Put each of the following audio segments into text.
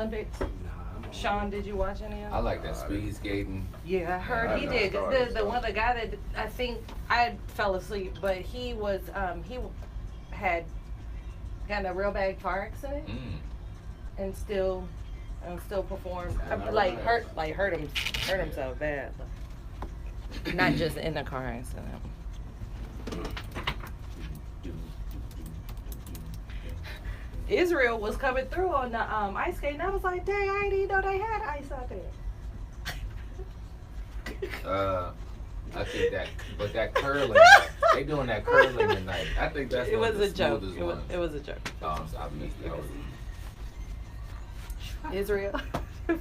Olympics? Sean, did you watch any of I it? like that speed skating. Yeah, I heard he did. The guy that I think I fell asleep, but he had gotten a real bad car accident and still performed hurt himself bad. Not just in a car accident. Israel was coming through on the ice skate, and I was like, dang, I didn't even know they had ice out there. I think that curling, they doing that curling tonight. I think that's It was the a joke. smoothest one. It was a joke. Oh, I missed that. Israel. I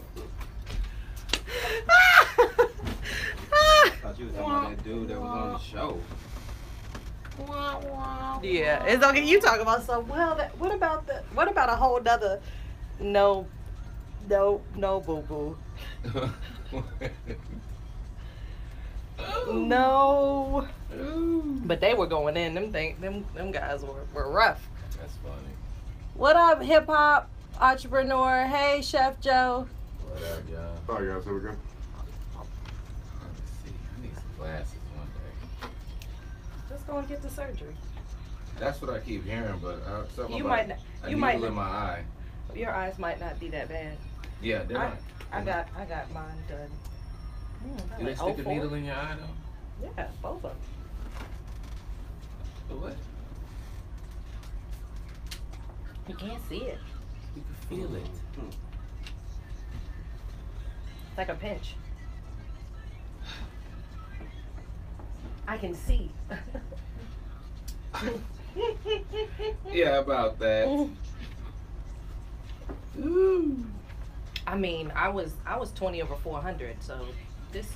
thought you was talking about that dude that was on the show. Yeah, it's okay. You talk about some. Well, what about a whole nother? No, boo boo. No. But they were going in. Them guys were rough. That's funny. What up, hip hop entrepreneur? Hey, Chef Joe. What up, John? Oh, guys, here we go. Let me see. I need some glasses one day. Just go and get the surgery. That's what I keep hearing, but something You about might not- a you might needle in not- my eye. Your eyes might not be that bad. Yeah, they're not. I got mine done. Do they stick a needle in your eye though? Yeah, both of them. For what? You can't see it. You can feel it. It's like a pinch. I can see. Yeah, about that. I mean, I was 20 over 400, so this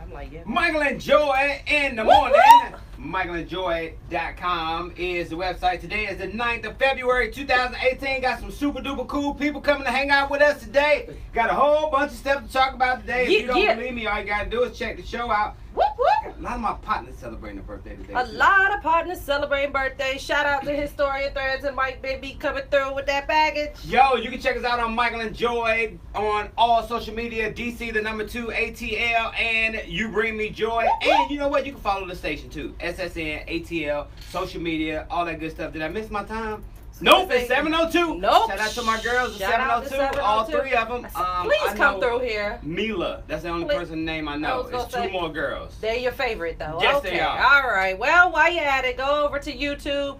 I'm like, yeah. Michael and Joy in the morning. Woo-hoo! MichaelandJoy.com is the website. Today is the 9th of February 2018. Got some super duper cool people coming to hang out with us today. Got a whole bunch of stuff to talk about today. If you don't believe me, all you gotta do is check the show out. Whoop, whoop. A lot of my partners celebrating their birthday today. A lot of partners celebrating birthdays. Shout out to Historian Threads and Mike Baby coming through with that baggage. Yo, you can check us out on Michael and Joy on all social media, DC the number 2 ATL, and You Bring Me Joy. And you know what? You can follow the station too. SSN, ATL, social media, all that good stuff. Did I miss my time? Nope, it's 702. Nope. Shout out to my girls, Shout out to 702, all 3 of them. Please come through here. Mila, that's the only person name I know. I was It's gonna 2 say- more girls. They're your favorite, though. Yes, okay. they are. All right. Well, while you're at it, go over to YouTube,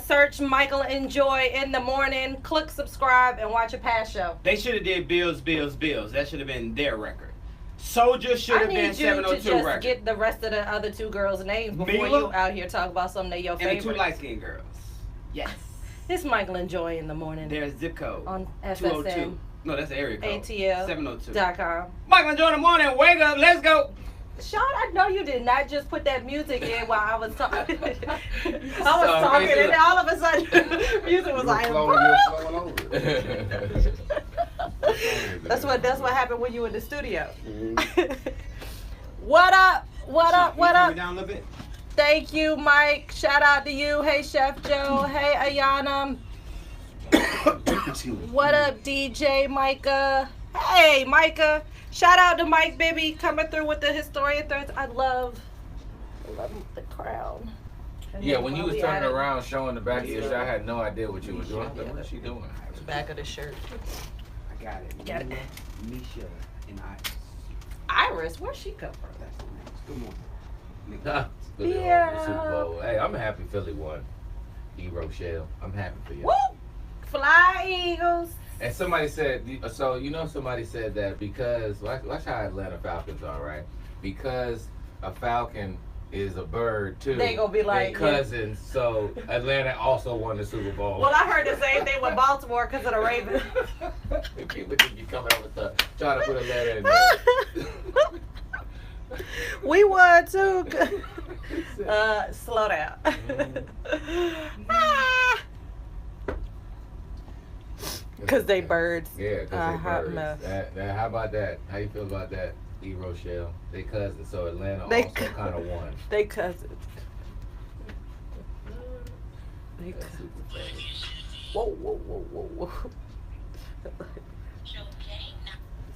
search Michael and Joy in the morning, click subscribe, and watch a past show. They should have did Bills. That should have been their record. Soldier should I have been need you to 702 just record. get the rest of the other 2 girls' names before Mila? you out here talk about something that your And the favorite. 2 light-skinned girls. Yes. It's Michael and Joy in the morning Their zip code. on 202. FSN. No, that's the area code. ATL. 702. .com. Michael and Joy in the morning. Wake up. Let's go. Sean, I know you did not just put that music in while I was talking. I was Sorry, talking, man. and then all of a sudden, music was like, Flowing, you're flowing over. that's what happened when you were in the studio. Mhm. What up? What up? What Can you turn up? me down a little bit? Thank you, Mike. Shout out to you. Hey, Chef Joe. Hey, Ayana. What up, DJ Micah? Hey, Micah. Shout out to Mike Bibby coming through with the Historian Threads. I love the crown. And Yeah, then when you while was we turning at it, around showing the back of your shirt, I had no idea what you were doing. I was like, what is she doing? the back of the shirt. I got it. Got it. Mila, Misha, and Iris. Iris, where'd she come from? That's the names. Good morning. Huh? Philly won Yeah. the Super Bowl. Hey, I'm happy Philly won. E. Rochelle. I'm happy for you. Woo! Fly Eagles. And somebody said, somebody said that because, watch how Atlanta Falcons are, right? Because a falcon is a bird too. They gonna be like, they cousins, so Atlanta also won the Super Bowl. Well, I heard the same thing with Baltimore because of the Ravens. People think you coming up with stuff, trying to put a letter in there. We won too. Slow down. Because they birds. Yeah, because hot they mess. birds. How about that? How you feel about that, E. Rochelle? They cousins, so Atlanta They also kind of won. They cousins. They That's cousins. super funny. whoa.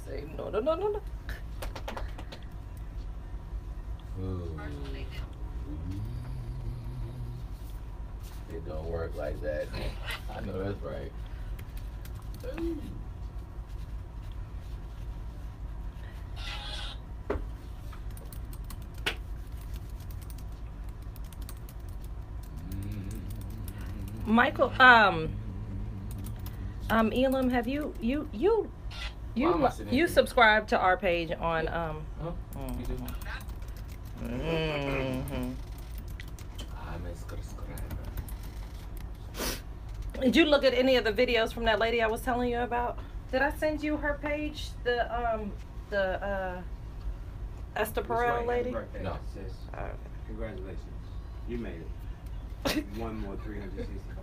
Say no. Ooh. It don't work like that. I know that's right. Ooh. Michael, Elam, have you subscribed to our page on Did you look at any of the videos from that lady I was telling you about? Did I send you her page? The Esther Perel lady? No. Congratulations. You made it. One more 365.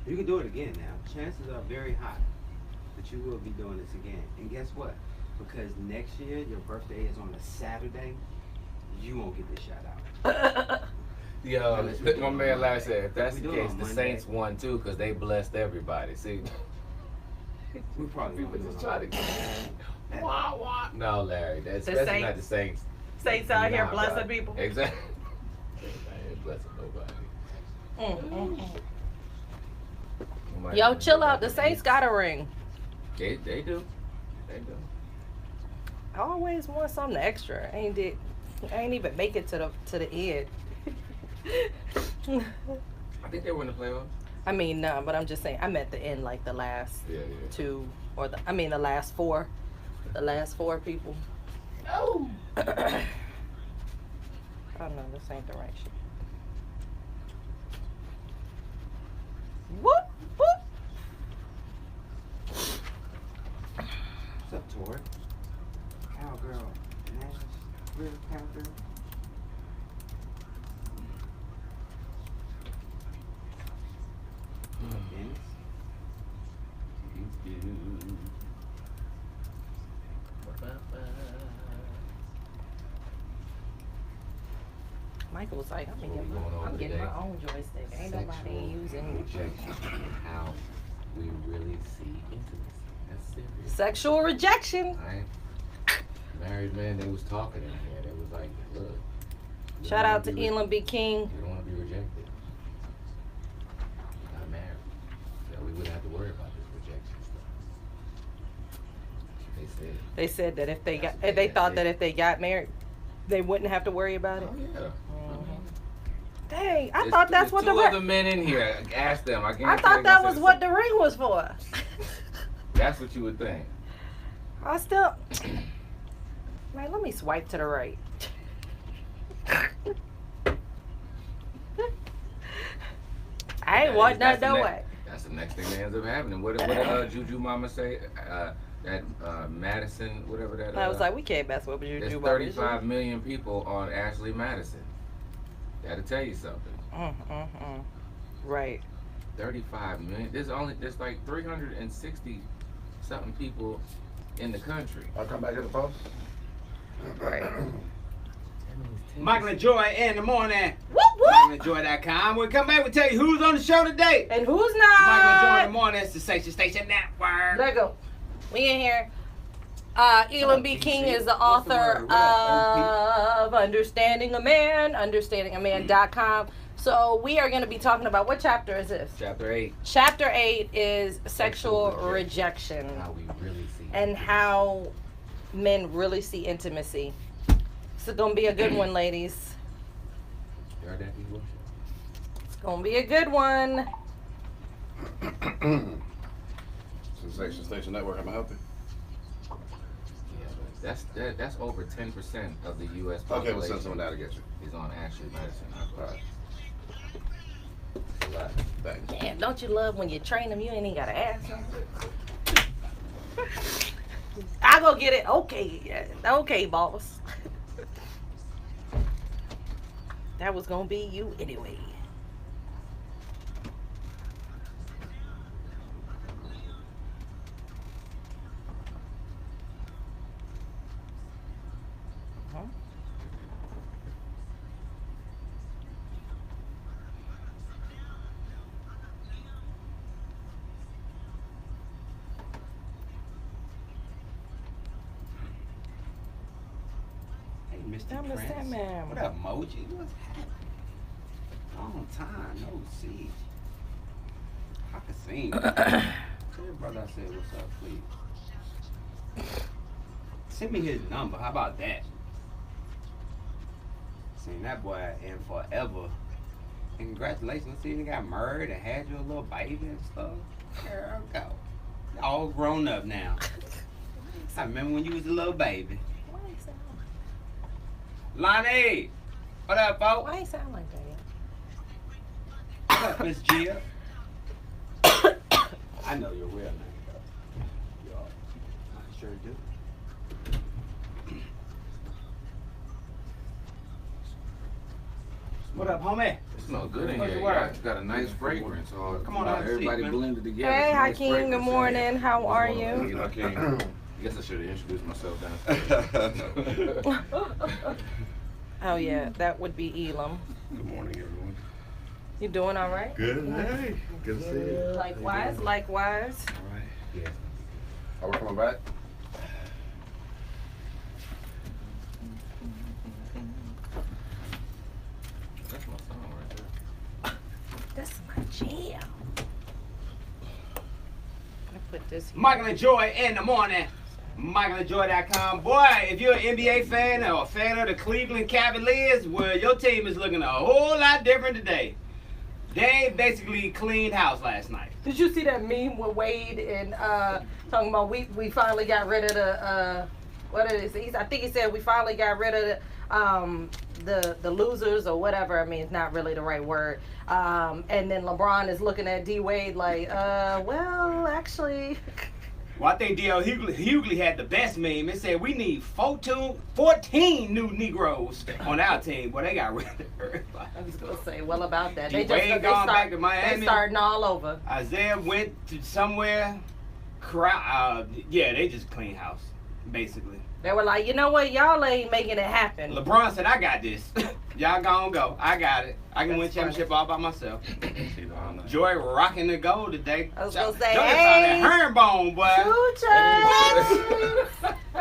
You can do it again now. Chances are very high that you will be doing this again. And guess what? Because next year your birthday is on a Saturday, you won't get this shout out. Yo, my man Larry said, if that's the case, the Saints won too because they blessed everybody. See, we probably people just try to get wah. No, Larry, that's especially not the Saints. Saints out here blessing people. Exactly. I ain't blessing nobody. Yo, chill out. The Saints got a ring. They do. They do. I always want something extra. I ain't even make it to the end. I think they were in the playoffs. I mean, no, but I'm just saying. I'm at the end, like the last two, or the last four. The last four people. Oh. Oh no, this ain't the right shit. Whoop whoop. What's up, Tori? Cowgirl. Nash, real cowgirl. Dennis. Michael was like, I'm getting my own joystick. Ain't nobody using rejection. How we really see intimacy. That's serious. Sexual rejection. Right? Married men, they was talking in here. They was like, look. Shout out to Elam B. King. You don't want to be rejected. You're not married. So we wouldn't have to worry about this rejection stuff. They said that if they thought that if they got married, they wouldn't have to worry about it. Oh yeah. Dang, I thought that's what the two other men in here. Ask them. I thought that was what the ring was for. That's what you would think. I still. Man, let me swipe to the right. I ain't want that no way. That's the next thing that ends up happening. What did Juju Mama say? That Madison, whatever that. I was like, we can't mess with Juju. There's 35 million people on Ashley Madison. That'll tell you something. Right. 35 million. There's like 360 something people in the country. I'll come back to the post. Right. Michael and Joy in the morning. Whoop, whoop. MichaelandJoy.com. We'll come back and tell you who's on the show today. And who's not. Michael and Joy in the morning. It's the Station Network. Let go. We in here. Elam B. King is the author of Understanding a Man, understandingaman.com. So we are going to be talking about, what chapter is this? Chapter 8. Chapter 8 is sexual rejection. How we really see and how men really see intimacy. It's going to be a good one, ladies. You heard that, people? It's going to be a good one. Sensation Station Network, am I healthy? Yeah, but that's over 10% of the U.S. population. Okay, we'll send someone down to get you. Is on Ashley Madison. All right. A lot. Thanks. Damn, don't you love when you train them, you ain't even got to ask them? I go get it. Okay. Okay, boss. That was going to be you anyway. Mr. Mr. Prince. Sandman. What up, Moji? What's happening? Long time, no see. Hakim. Tell your brother I said what's up, please. Send me his number. How about that? Seen that boy in forever. And congratulations. Seeing he got married and had you a little baby and stuff. There we go. All grown up now. I remember when you was a little baby. Why you sound Lonnie! What up, folks? Why you sound like that? What up, Miss Gia? I know your real name, though. Y'all, I sure do. What up, homie? It smells good in What's here. the word? It's got a nice fragrance. Come on, have a seat, everybody man. blended together. Hey, It's a nice Hakeem, good fragrance in morning. here. How are What's going on, you? Hakeem? I guess I should have introduced myself downstairs. Oh, yeah, that would be Elam. Good morning, everyone. You doing all right? Good. Hey, good to see you. Likewise, likewise. All right. Yeah. Are we coming back? That's my song right there. That's my jam. I put this here. Michael and Joy in the morning. MichaelandJoy.com. Boy, if you're an NBA fan or a fan of the Cleveland Cavaliers, well, your team is looking a whole lot different today. They basically cleaned house last night. Did you see that meme with Wade and talking about we finally got rid of the what it is? I think he said we finally got rid of the losers or whatever. I mean, it's not really the right word. And then LeBron is looking at D Wade like, well, actually. Well, I think D.L. Hughley had the best meme. It said we need 14 new Negroes on our team. Boy, they got rid of everybody. I was gonna say, well, about that. D. Wade gone back to Miami. They starting all over. Isaiah went to somewhere. Yeah, they just clean house, basically. They were like, you know what, y'all ain't making it happen. LeBron said, I got this. Y'all gonna go. I got it. I can win That's championship all by myself. Joy rocking the gold today. I was gonna say, Joy hey, found that herringbone, boy. 2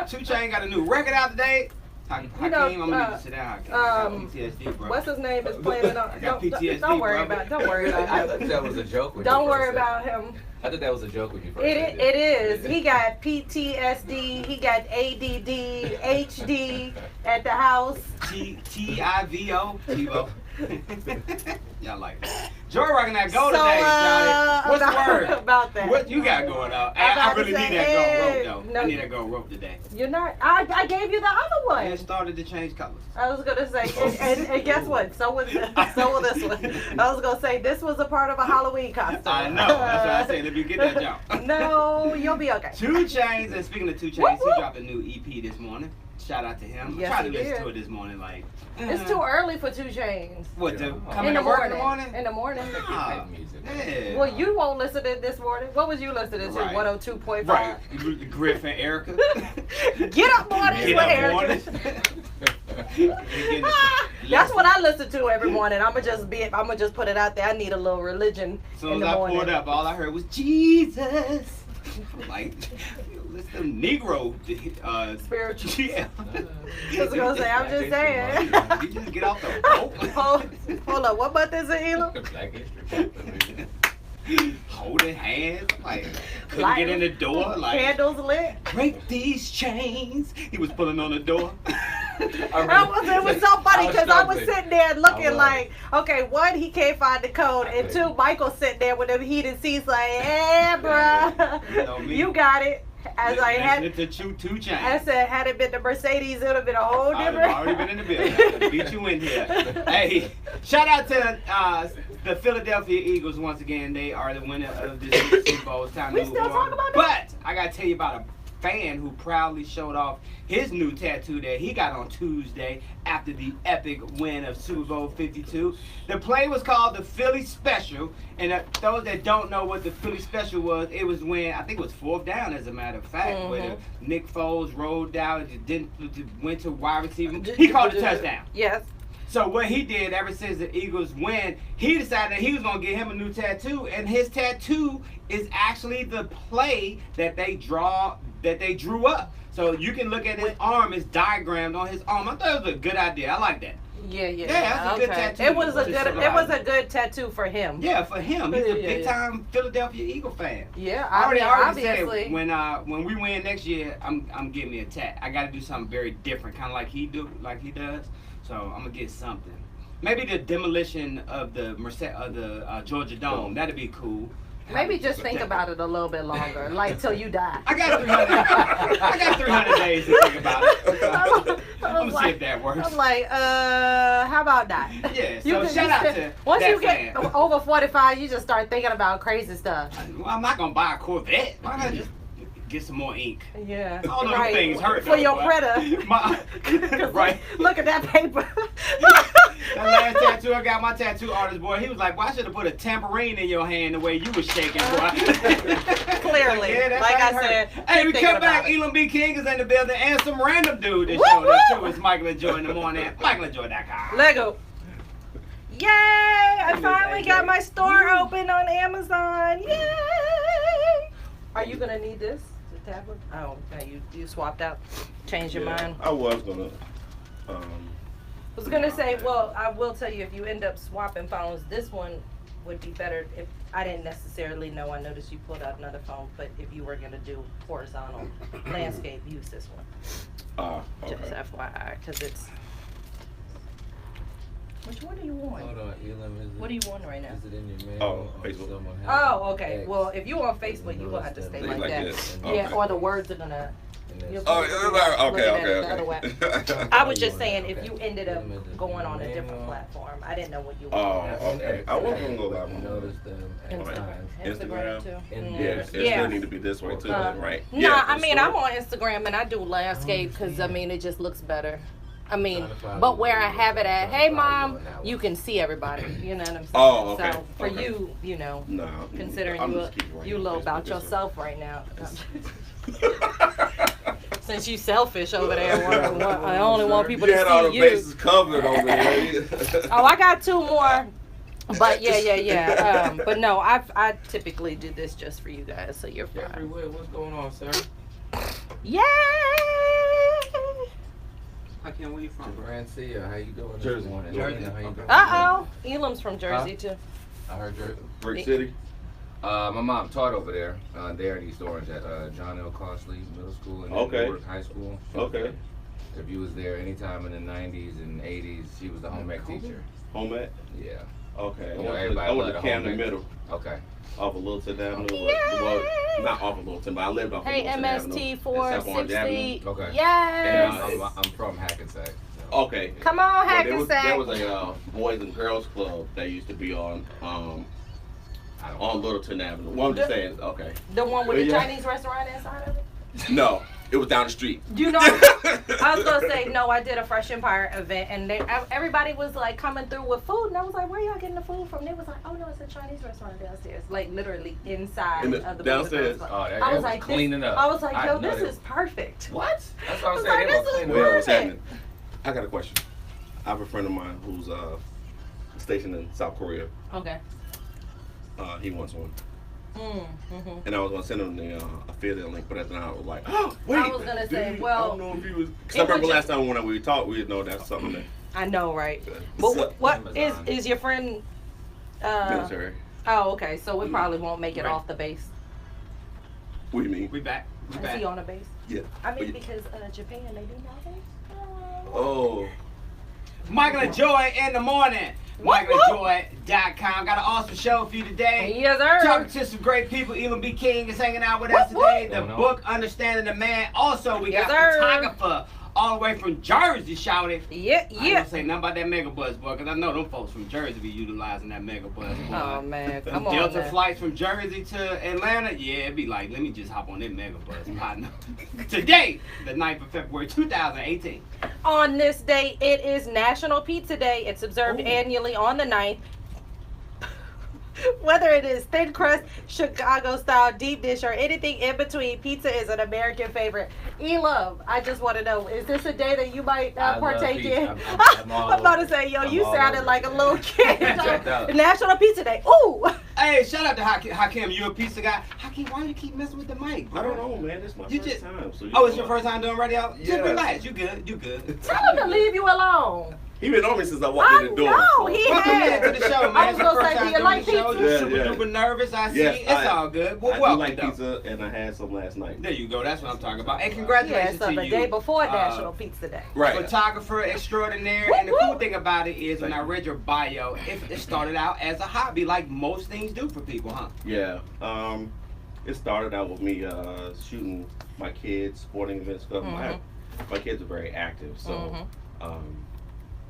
Chainz. 2 Chainz got a new record out today. Hakeem, You know, I'm gonna need to sit down. Hakeem. I got PTSD, bro. What's his name is playing it on. I got PTSD, Don't worry bro. about. Don't worry I about thought him. that was a joke. When you Don't first worry said about it. him. I thought that was a joke when you first It said it is. He got PTSD. He got ADD, HD at the house. TIVO. TiVo. Y'all like that. Joy rocking that gold So, today, Johnny. What's the word? About that. What you got going on? I'm I about to really say, need that gold rope, though. no. I need that gold rope today. You're not. I gave you the other one. And it started to change colors. I was gonna say, and guess what? So was this one. I was gonna say this was a part of a Halloween costume. I know. That's why I said if you get that jump. No, you'll be okay. 2 Chainz, and speaking of 2 Chainz, Whoop, whoop. he dropped a new EP this morning. Shout out to him. Yes, I tried to he listen did. to it this morning, like. It's too early for 2 Chainz. What, to come In the to work morning. in the morning? In the morning. Ah, music. yeah. Well, you won't listen to it this morning. What was you listening to? Right. 102.5. Right. Griff and Erica. Get up mornings Get with up Erica. mornings. That's what I listen to every morning. I'ma just put it out there. I need a little religion As soon in as the I morning. pulled up, all I heard was Jesus. I'm like, listen, Negro. Spiritual. Yeah. I was gonna say, I'm just saying. You just get off the boat. Hold up, what month is it, Elam? Black History. Holding hands, like couldn't Light- get in the door, like Candles lit. break these chains. He was pulling on the door. It was so funny because I was sitting there looking I was. like, okay, one, he can't find the code, and two, Michael's sitting there with them heated seats like, hey, bruh, You know me. you got it. As I had, listening to 2 Chainz. I said, had it been the Mercedes, it would have been a whole I'd different. have already been in the building. I would beat you in here. Hey, shout out to the Philadelphia Eagles once again. They are the winner of this Super Bowl. It's time We to move still on. talking about But I gotta tell you about a fan who proudly showed off his new tattoo that he got on Tuesday after the epic win of Super Bowl 52. The play was called the Philly Special, and those that don't know what the Philly Special was, it was when, I think it was 4th down as a matter of fact, where Nick Foles rolled down, went to wide receiver. He called a touchdown. Yes. So what he did ever since the Eagles win, he decided that he was going to get him a new tattoo, and his tattoo is actually the play that they that they drew up. So you can look at his arm, it's diagrammed on his arm. I thought it was a good idea. I like that. Yeah. that's a good tattoo. It was a good tattoo for him. Yeah, for him. He's a big time Philadelphia Eagle fan. Yeah, I already obviously. said when we win next year, I'm getting me a tat. I got to do something very different, kind of like he does. So I'm gonna get something. Maybe the demolition of the Georgia Dome. That'd be cool. Maybe just think about it a little bit longer, like till you die. I got 300 days to think about it. I'm gonna see if that works. I'm like, how about that? Yeah. So shout out to once that you get fan. over 45, you just start thinking about crazy stuff. Well, I'm not gonna buy a Corvette. Why not just get some more ink? Yeah. All those things hurt for your printer. Right. Look at that paper. That last tattoo I got, my tattoo artist boy, he was like, "Well, I should have put a tambourine in your hand the way you was shaking, boy." Clearly, like I said. Hey, we come back. Elam B. King is in the building, and some random dude that showed up too. It's Michael and Joy in the morning. MichaelandJoy.com. Lego. Yay! I finally got my store open on Amazon. Yay! Are you gonna need this? The tablet? Oh, okay. You swapped out. Changed your mind. I was gonna. I was gonna say, well, I will tell you, if you end up swapping phones, this one would be better. If I didn't necessarily know, I noticed you pulled out another phone, but if you were gonna do horizontal landscape, use this one. Okay. Just FYI, because it's. Which one do you want? Hold on, Elam, is it? What do you want right now? Is it in your mail? Oh, or Facebook. someone has Oh, it? okay. X. Well, if you on Facebook, you will have to stay Stay like like that. this. Yeah, Okay. or the words are gonna. You'll Oh, look at it the okay. other way. I was just saying, if you ended up going on a different platform, I didn't know what you were Oh, doing. okay. I was gonna go live on Notice them at times. Instagram too. In Yeah, there. it still need to be this way too, right? No, Yeah, I mean for I'm sure. on Instagram and I do landscape because I mean it just looks better. I mean, Trying to find but out where I what have it at, you're hey trying to mom, find out. you can see everybody. You know what I'm saying? Oh, okay. So for Okay. you know, No, considering I'm you just keeping right you on low Facebook about this way. yourself right now. Since you selfish over there, I only want people You to had all see the you. bases covered over there. Oh, I got two more. But yeah. But no, I typically do this just for you guys, so you're Jeffrey fine. Wood, what's going on, sir? Yay! Hakim, where you from? Francia, how you doing this Jersey. morning? Jersey. How you doing? Uh-oh. Elam's from Jersey, too. I heard Jersey. Brick City. My mom taught over there, there in East Orange at John L. Costley Middle School and Okay. Newark High School. Okay. If you was there anytime in the 90s and 80s, she was the home ec teacher. Home ec? Yeah. Okay. You know, I everybody went to loved the Camden home ec. Middle. Okay. Off of Littleton Avenue. Yay! Well, not off of Littleton, but I lived off of Hey, Littleton Avenue. MST and South Orange 460. Avenue. Okay. Yes! And I'm from Hackensack. So. Okay. Come on, Well, there was Hackensack. a Boys and Girls Club that used to be on I don't on Littleton Avenue. Well, I'm just saying, okay. The one with the Yeah. Chinese restaurant inside of it? No, it was down the street. You know, I was gonna say no. I did a Fresh Empire event, and everybody was like coming through with food, and I was like, "Where y'all getting the food from?" They was like, "Oh no, it's a Chinese restaurant downstairs, like literally inside In the- of the downstairs? Club." Oh, that I was was like, cleaning up. I was like, I "Yo, know this they- is perfect." What? That's what I I'm was saying. like, They this were is cleaning Well, up. what's perfect. happening? I got a question. I have a friend of mine who's stationed in South Korea. Okay. He wants one. Mm-hmm. And I was gonna send him the affiliate link, but then I was like, oh, wait. I was gonna say, dude, well, I don't know if he was. Because it I would remember last just- time when we talked, we know that's something that I know, right? So- But what Amazon. is your friend? military. Oh, okay. So we probably won't make it Right. off the base. What do you mean? We back. We Is back. he on a base? Yeah. I mean, But- because Japan, they do nowadays. Oh. Michael and Joy in the morning. MichaelandJoy.com. Got an awesome show for you today. Yes, sir. Talking to some great people. Elam B. King is hanging out with us Whoop, today. whoop. The Going on. book, Understanding the Man. Also, we Yes, got sir. photographer all the way from Jersey shouting. Yeah, I ain't yeah. gonna say nothing about that mega bus, boy, because I know them folks from Jersey be utilizing that mega bus, boy. Oh man, come on. Delta man. flights from Jersey to Atlanta, yeah, it'd be like, let me just hop on that mega bus. partner. Today, the 9th of February, 2018. On this day, it is National Pizza Day. It's observed Ooh. annually on the 9th. Whether it is thin crust, Chicago style, deep dish, or anything in between, pizza is an American favorite. Elam, I just want to know, is this a day that you might I love partake pizza. in? I'm all I'm about to over say, yo, I'm you all sounded over like a it. little kid. Checked out. National Pizza Day. Ooh! Hey, shout out to Hakim. You a pizza guy? Hakim, why do you keep messing with the mic, bro? I don't know, man. It's my first time. So it's your first time doing radio? Yeah. Just relax. You good. You good. Tell him to leave you alone. He been on me since I walked in the door. No, he Welcome has. to the show, man. I was It's the gonna first say, time do you doing like the show. pizza? You're super duper nervous. I see. Yes, It's all good. Well, I do welcome, like though. pizza, and I had some last night. There you go. That's what I'm talking about. And Yeah, congratulations so to the you. day before National Pizza Day. Right. Photographer extraordinaire. And the cool thing about it is when I read your bio, it started out as a hobby, like most things do for people, huh? Yeah. It started out with me shooting my kids' sporting events. My kids are very active, so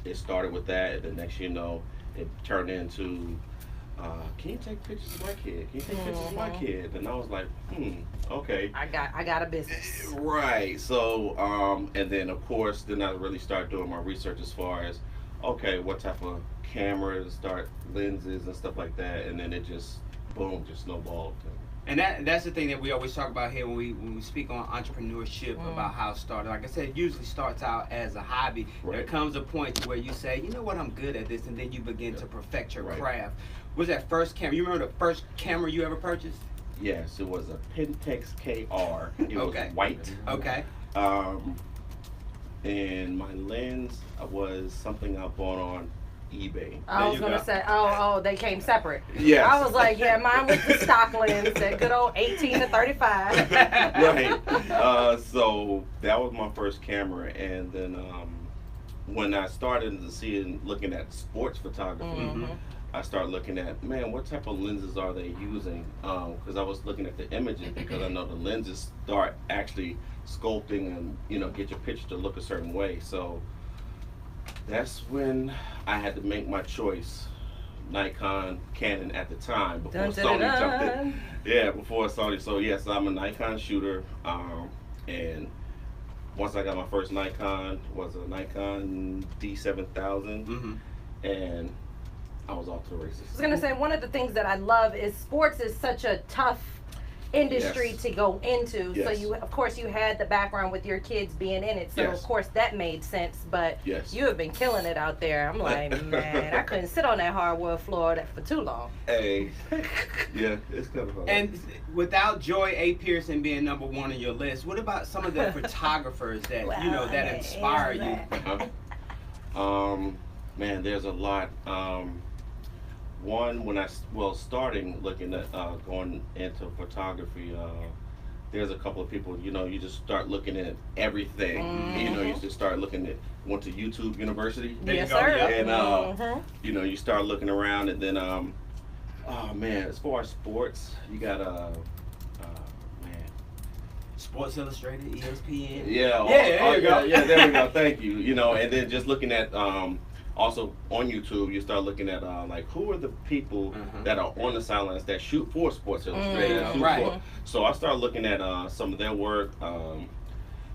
it started with that. And the next, you know, it turned into, can you take pictures of my kid? Can you take pictures of my kid? And I was like, okay. I got a business. Right. So, and then of course, then I really started doing my research as far as, okay, what type of cameras, start lenses and stuff like that, and then it just boom, just snowballed. And that's the thing that we always talk about here when we speak on entrepreneurship, about how it started. Like I said, it usually starts out as a hobby. Right. There comes a point where you say, you know what, I'm good at this, and then you begin to perfect your craft. Was that first camera? You remember the first camera you ever purchased? Yes, it was a Pentax KR. It was white. Okay. And my lens was something I bought on eBay. I was gonna say, they came separate. Yes. I was like, yeah, mine was the stock lens, that good old 18 to 35. Right. So that was my first camera, and then when I started looking at sports photography, I started looking at, man, what type of lenses are they using? Because I was looking at the images, because I know the lenses start actually sculpting and, you know, get your picture to look a certain way. So that's when I had to make my choice. Nikon, Canon at the time, before Sony jumped in. Yeah, before Sony. So yes, I'm a Nikon shooter. And once I got my first Nikon, was a Nikon D7000, and I was off to the races. I was gonna say, one of the things that I love is sports is such a tough industry to go into. So you, of course, you had the background with your kids being in it, so of course that made sense. But you have been killing it out there. I'm like, man, I couldn't sit on that hardwood floor for too long. Hey, yeah, it's kind of fun. And without Joy A. Pearson being number one on your list, what about some of the photographers that you know that inspire you? Man, there's a lot. One, when starting looking at going into photography, there's a couple of people, you know, you just start looking at everything. You know, you just start looking at, went to YouTube University. Yes, sir. And, you know, you start looking around, and then, oh man, as far as sports, you got, Sports Illustrated, ESPN. Yeah, there you go. Yeah, there we go. Thank you. You know, and then just looking at, also on YouTube, you start looking at like who are the people that are on the sidelines that shoot for Sports Illustrated. So I started looking at some of their work.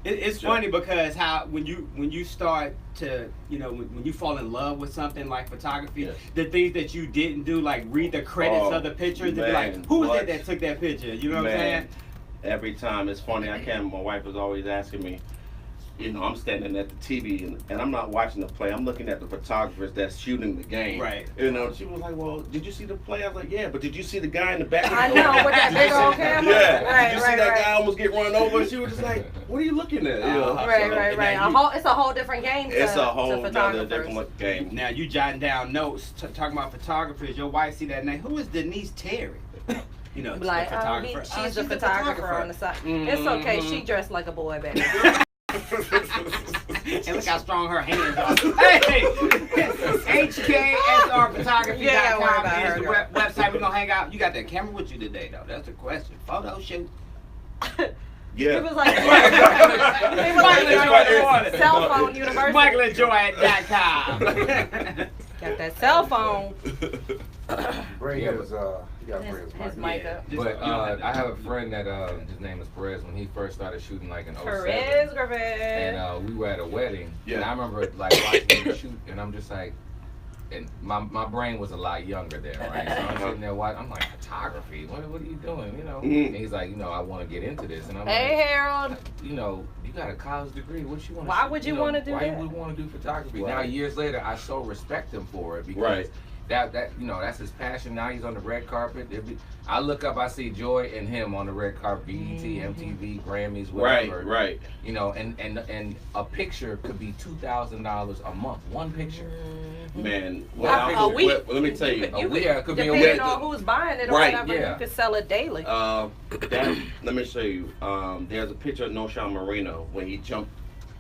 It's funny because how when you start to, you know, when you fall in love with something like photography, the things that you didn't do, like read the credits of the pictures, to be like, who was it that took that picture? You know what I'm saying? Every time it's funny. My wife was always asking me, you know, I'm standing at the TV and I'm not watching the play. I'm looking at the photographers that's shooting the game. Right. You know, she was like, well, did you see the play? I was like, yeah, but did you see the guy in the back? I know, with that big old camera. Yeah. Did you see that guy almost get run over? She was just like, what are you looking at? You know? Right. It's a whole different game to It's a whole photographers. different game. Now, you jotting down notes, talking about photographers. Your wife see that name. Who is Denise Terry? You know, like, the photographer. She's a photographer on the side. It's okay. She dressed like a boy, baby. And look how strong her hands are. Hey! HKSRphotography.com is the website. We're going to hang out. You got that camera with you today, though. That's the question. Photo shoot. Yeah. It was like cell phone university. MichaelAndJoy.com. Got that cell phone. Bring his, you gotta bring his mic up. But I have a friend that his name is Perez. When he first started shooting, like in 07, Perez Griffin. and we were at a wedding, and I remember like watching him shoot, and I'm just like, and my brain was a lot younger then, right? So I'm sitting there watching, I'm like, photography? What are you doing? You know? And he's like, you know, I want to get into this, and I'm like, Harold. You know, you got a college degree. What you want? Why would you want to do that? Why would you want to do photography? Now years later, I so respect him for it because. Right. that you know, that's his passion. Now he's on the red carpet. I look up, I see Joy and him on the red carpet, BET, MTV, Grammys, whatever. Right. You know, and a picture could be $2,000 a month. One picture. Man, A week. let me tell you. It could be a depending week. on who's buying it or Right, whatever, yeah. you could sell it daily. Let me show you. There's a picture of Noshawn Marino when he jumped.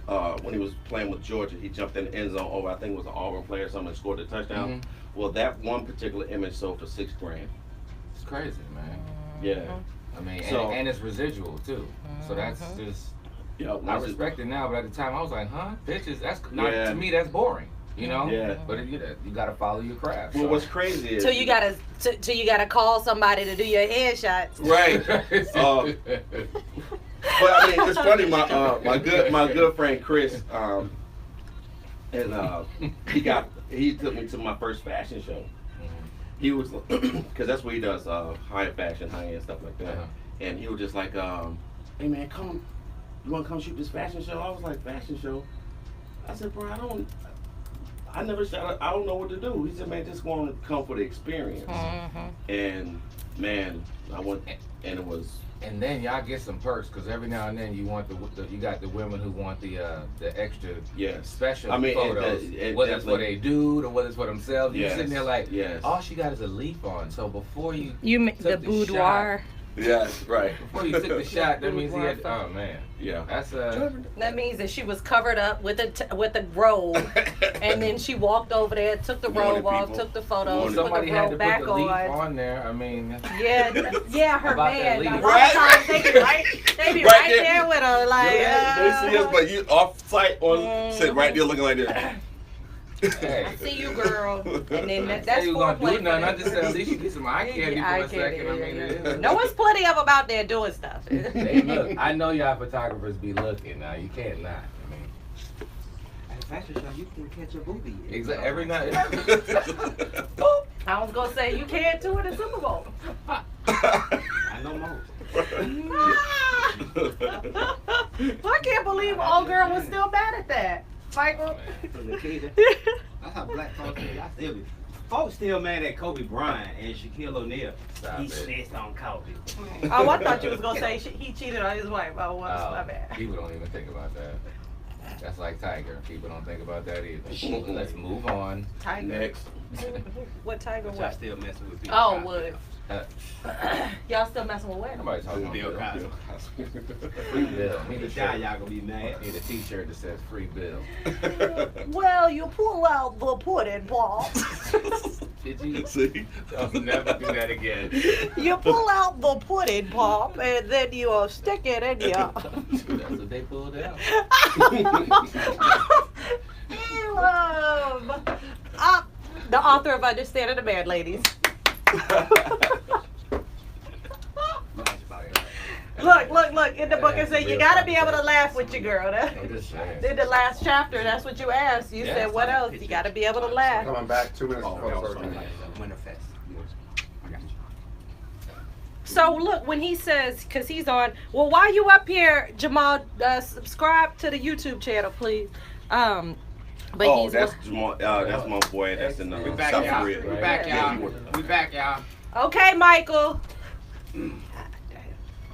When he was playing with Georgia, he jumped in the end zone over, I think it was an Auburn player or something, and scored a touchdown. Mm-hmm. Well, that one particular image sold for $6,000. It's crazy, man. Yeah. I mean, So- and it's residual too. So that's just. Yeah. I respect it now, but at the time I was like, huh, bitches. That's not to me. That's boring. You know. Yeah. But you got to follow your craft. Well, what's crazy is. So you gotta call somebody to do your headshots. Right. But I mean, it's funny. My good friend Chris, he took me to my first fashion show. He was, because that's what he does, high fashion, high end stuff like that. And he was just like, hey man, come, you want to come shoot this fashion show? I was like, fashion show? I said, bro, I never shot. I don't know what to do. He said, man, just want to come for the experience. And man, I went, and it was. And then y'all get some perks, because every now and then you got the women who want the extra special photos, whether it's for their dude or whether it's for themselves. You're sitting there like, all she got is a leaf on. So before you make the boudoir. Shot, yes, right. Before you took the shot, that means he had. Oh man. Yeah. That's That means that she was covered up with a robe, and then she walked over there, took the robe off, took the photos, put somebody the had robe to back put the leaf on. on there. I mean. Yeah, her About man. that A leaf. lot of times they be right there with her, like. They see us, but you off site sit right there looking like this. Hey. I see you, girl. And then that's you gonna do foreplay. nothing. I just said at least you get some eye candy for a second. I mean, it is. No, it's plenty of them out there doing stuff. Hey, look, I know y'all photographers be looking now. You can't not. I mean, At a fashion show, you can catch a booby. exactly every night. I was gonna say you can't do it at Super Bowl. I know more. I can't believe old girl was still mad at that. Michael. That's how black folks feel. Folks still mad at Kobe Bryant and Shaquille O'Neal. He snitched on Kobe. Oh, I thought you was gonna say he cheated on his wife. Oh, my bad. People don't even think about that. That's like Tiger. People don't think about that either. Let's move on. Tiger. Next. What Tiger? But y'all still messing with people. Oh, Wood. Y'all still messing with what? Nobody talking about Bill Bill. Cosby. Free Bill. Need a shot, y'all gonna be mad. Need a T-shirt that says Free Bill. Well, you pull out the pudding pop. Did you? See? I'll never do that again. You pull out the pudding pop and then you stick it in your. That's what they pulled out. Elam. The author of Understanding a Man, ladies. Look. In the book it said you gotta be able to laugh with your girl. I'm just saying. In the last chapter, that's what you asked. You said, what else? You gotta be able to laugh. Coming back 2 minutes before the start. Winterfest. I got you. So look, when he says, because he's on, well, while you up here, Jamal, subscribe to the YouTube channel, please. But Oh, he's that's Jamal. That's my boy. That's in We back, South y'all. Korea. We back, y'all. We back, y'all. okay, Michael.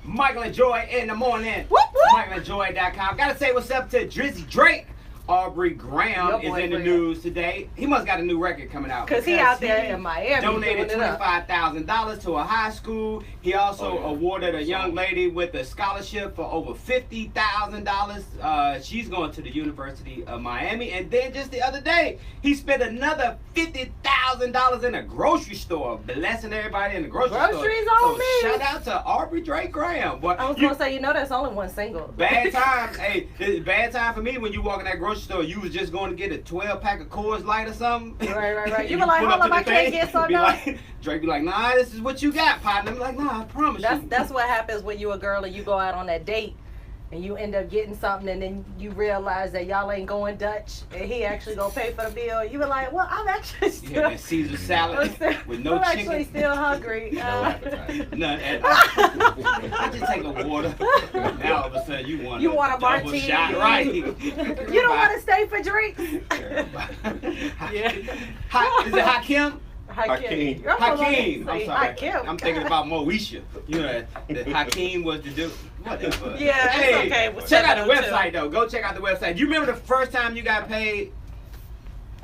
Michael and Joy in the morning. Whoop, whoop. MichaelandJoy.com. Gotta say what's up to Drizzy Drake. Aubrey Graham is in the news today. He must got a new record coming out. Because he out there in Miami. Donated doing it up. $25,000 to a high school. He also awarded a young lady with a scholarship for over $50,000. She's going to the University of Miami. And then just the other day, he spent another $50,000 in a grocery store, blessing everybody in the grocery store. Groceries on me. Shout out to Aubrey Drake Graham. But I was going to say, that's only one single. bad time. Hey, it's bad time for me when you walk in that grocery store. You was just going to get a 12-pack of Coors Light or something. Right. You were like, hold up, I can't get some now. Drake be like, nah, this is what you got, partner. I'm like, nah, I promise you. That's what happens when you a girl and you go out on that date and you end up getting something and then you realize that y'all ain't going Dutch and he actually gonna pay for the bill. You were like, well, I'm actually still. Yeah, that Caesar salad with no I'm chicken. actually still hungry. No appetite. None. I just take a water. Now all of a sudden you want a double martini. shot, right? You don't want to stay for drinks. Is it Hakim? Hakim. Hakim. I'm sorry. Hakim. I'm thinking about Moesha. You know that Hakim was the dude. Whatever. Yeah, hey, it's okay. Check out the website though. Go check out the website. Do you remember the first time you got paid?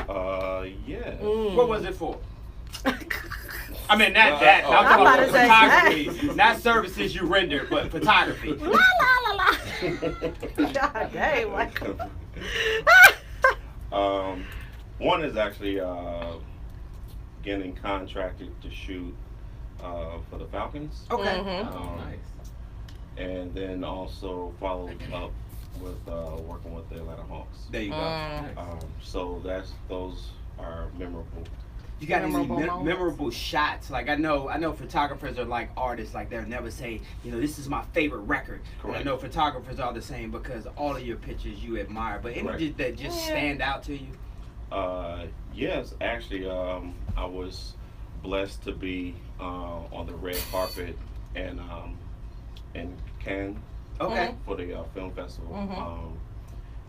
Yeah. What was it for? I mean, not that. I'm I'm talking about about to say photography, not services you render, but photography. La la la la. God dang, Michael. One is actually getting contracted to shoot for the Falcons. Okay. Oh, nice. And then also followed up with working with the Atlanta Hawks. There you go. So those are memorable. You got any Memorable memorable shots? Like I know photographers are like artists. Like they'll never say, you know, this is my favorite record. And I know photographers are the same because all of your pictures you admire. But any that just stand out to you? Yes, actually, I was blessed to be on the red carpet and in Cannes for the film festival.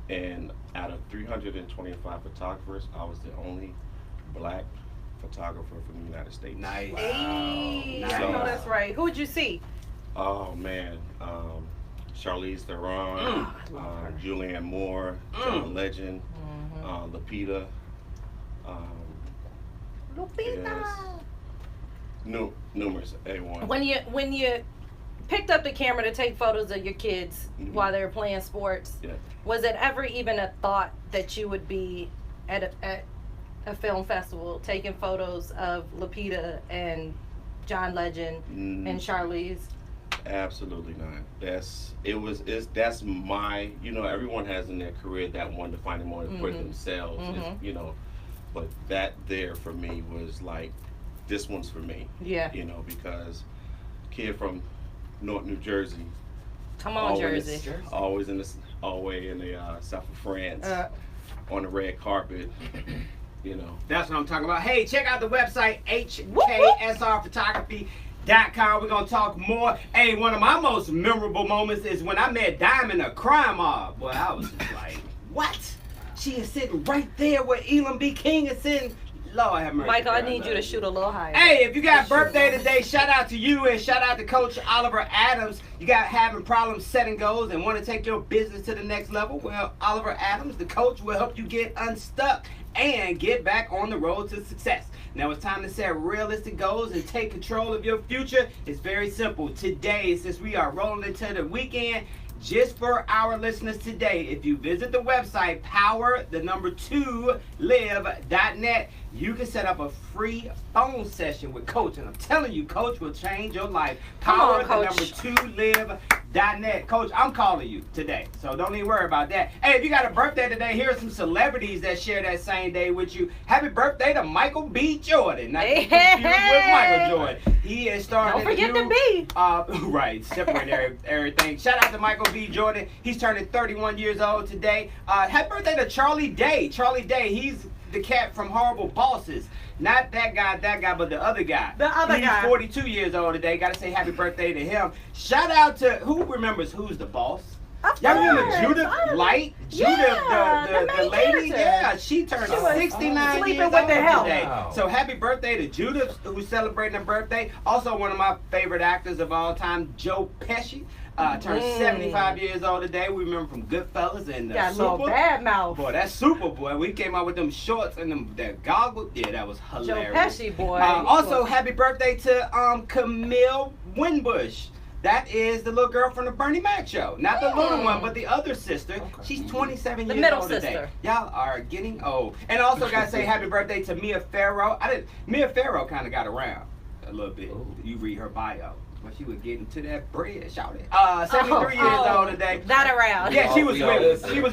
And out of 325 photographers, I was the only black photographer from the United States. Nice. Wow. Hey, nice. I know that's right. Who'd you see? Oh man, Charlize Theron, Julianne Moore, John Legend, Lupita. Numerous A1. When you picked up the camera to take photos of your kids while they were playing sports, was it ever even a thought that you would be at a film festival taking photos of Lupita and John Legend and Charlize? Absolutely not. That's my, you know, everyone has in their career that one defining moment for themselves, you know, but that there for me was like, this one's for me. Yeah. You know, because kid from North New Jersey. Come on, Jersey. Always in the south of France, on the red carpet. You know. That's what I'm talking about. Hey, check out the website hksrphotography.com. We're gonna talk more. Hey, one of my most memorable moments is when I met Diamond, a crime mob. Boy, I was just like, what? She is sitting right there where Elam B. King is sitting. Lord have mercy. Michael, I need you to shoot a little higher. Hey, if you got a birthday today, shout out to you and shout out to Coach Oliver Adams. You got having problems setting goals and want to take your business to the next level? Well, Oliver Adams, the coach, will help you get unstuck and get back on the road to success. Now it's time to set realistic goals and take control of your future. It's very simple. Today, since we are rolling into the weekend, just for our listeners today, if you visit the website power2live.net, you can set up a free phone session with Coach. And I'm telling you, Coach will change your life. Power2live.net. Coach, I'm calling you today, so don't even worry about that. Hey, if you got a birthday today, here are some celebrities that share that same day with you. Happy birthday to Michael B. Jordan. Not confused with Michael Jordan. He is starting. Don't forget the B. Right, separate everything. Shout out to Michael B. Jordan. He's turning 31 years old today. Happy birthday to Charlie Day. Charlie Day, he's the cat from Horrible Bosses. Not that guy, but the other guy. He's 42 years old today. Gotta say happy birthday to him. Shout out to, who remembers Who's the Boss? Y'all remember Judith Light? Judith, the lady? Yeah, she turned 69 years old today. Wow. So happy birthday to Judith, who's celebrating her birthday. Also one of my favorite actors of all time, Joe Pesci. Turned 75 years old today. We remember from Goodfellas and Got a little bad mouth. Boy, that Super Boy. We came out with them shorts and that goggles. Yeah, that was hilarious. Joe Pesci, boy. Also, happy birthday to Camille Winbush. That is the little girl from the Bernie Mac show. Not the little one, but the other sister. She's 27 years old today. Y'all are getting old. And also gotta say happy birthday to Mia Farrow. Mia Farrow kind of got around a little bit. You read her bio. But she was getting to that bread, shout it. 73 years old today. Not around. Yeah, she was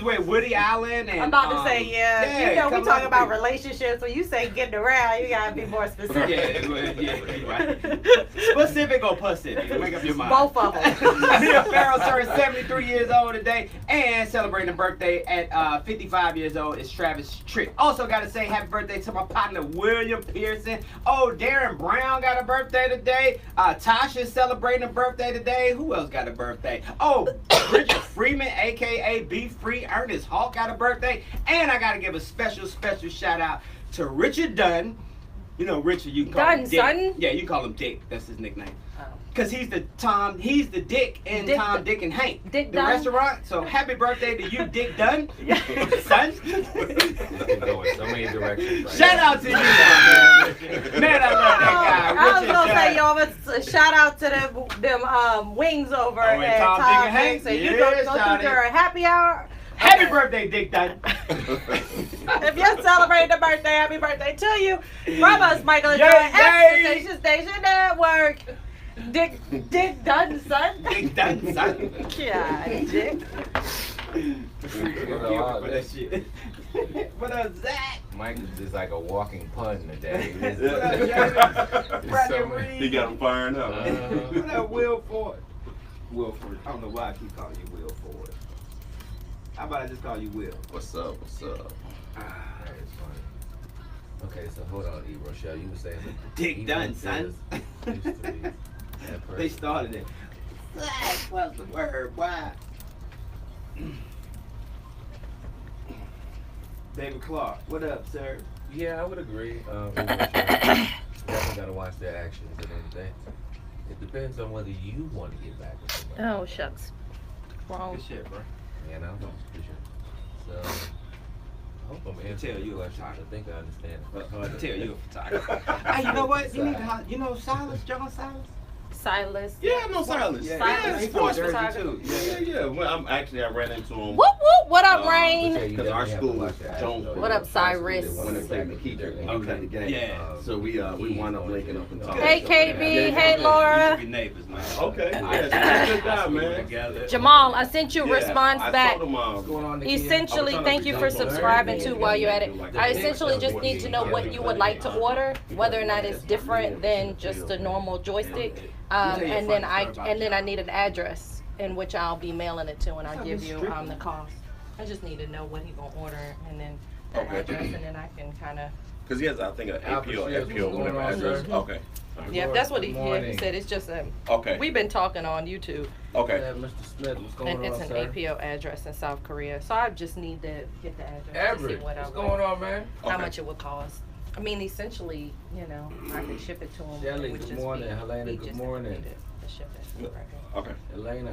with Woody Allen and. I'm about to say, you know, we talk about relationships. When you say getting around, you gotta be more specific. Yeah, right. Specific or Pacific? Make up your mind. Both of them. Mia Farrow turned 73 years old today and celebrating a birthday at 55 years old is Travis Tritt. Also got to say happy birthday to my partner William Pearson. Oh, Darren Brown got a birthday today. Tasha's celebrating a birthday today. Who else got a birthday? Oh, Richard Freeman, aka Be Free. Ernest Hawk got a birthday. And I got to give a special shout out to Richard Dunn. You know, Richard, you can call him Done, Dick. son. Yeah, you call him Dick. That's his nickname. Oh. Cause he's the Dick in Dick Tom, Dun- Dick, and Hank. Dick the Dun. restaurant. So happy birthday to you, Dick Dunn, son. You can go in so many directions. Right? Shout out to you, man. I love that guy. I was Richard gonna say, Dunn. y'all, but shout out to them wings over at at Tom, Dick, Tom and Hank. So you Yeah, go shout through their happy hour. Happy Okay. birthday, Dick Dunn. If you're celebrating the birthday, happy birthday to you. From us, Michael and Yay, Joy, yay. Station Network. Dick Dunn, son. Dick Dunn, son. God, Dick. For that shit. What up, Zach? Mike is just like a walking pun today. He got him firing up. What up, Will Ford? Will Ford. I don't know why I keep calling you Will Ford. How about I just call you Will? What's up? What's up? That is funny. Okay, so hold on, E. Rochelle. You were saying Dick even Dunn, if son. there's- used to be that person. They started it. Zach, what's the word? Why? David Clark, what up, sir? Yeah, I would agree. E. Rochelle. Definitely gotta watch their actions at the end of the day. It depends on whether you want to get back with somebody. Oh, shucks. Wrong. Good shit, bro. You know? So, I hope I'm answering tell you your a question. I think I understand. I tell you a photographer. Hey, you know what? You need to, you know Silas, John Silas? Silas. Yeah, I know Silas. Yeah, Silas. he's sports from Jersey photographer. too. Yeah. Well, I ran into him. Whoop whoop. What up, Rain? Because our school, Jonesboro. What up, Cyrus? When they played McKeever, and he was at the game. Yeah. So we wound up linking up and talking. Hey, KB. Hey, We Laura. should be neighbors, man. Okay. Yeah, good guy, man. Together. Jamal, I sent you a response I back. told him, What's going on, Nikki? Essentially, thank you for subscribing to while you're at it. I essentially just need to know what you would like to order, whether or not it's different than just a normal joystick. And then I need an address in which I'll be mailing it to, and I'll give you the cost. I just need to know what he gonna order, and then the address, and then I can kind of. Because he has, I think, an APO, What's going whatever on, address. sir? Okay. Yeah, that's what he Good he morning. said. It's just Okay. we've been talking on YouTube, Okay. Mr. Smith, what's going and on, it's an sir? APO address in South Korea. So I just need to get the address to see Everett, what what's I going on, man? how Okay. much it would cost. I mean, essentially, I can ship it to him. Shelly, It would good just morning. be- Helena, he good just morning. needed to ship it. Okay. Elaine.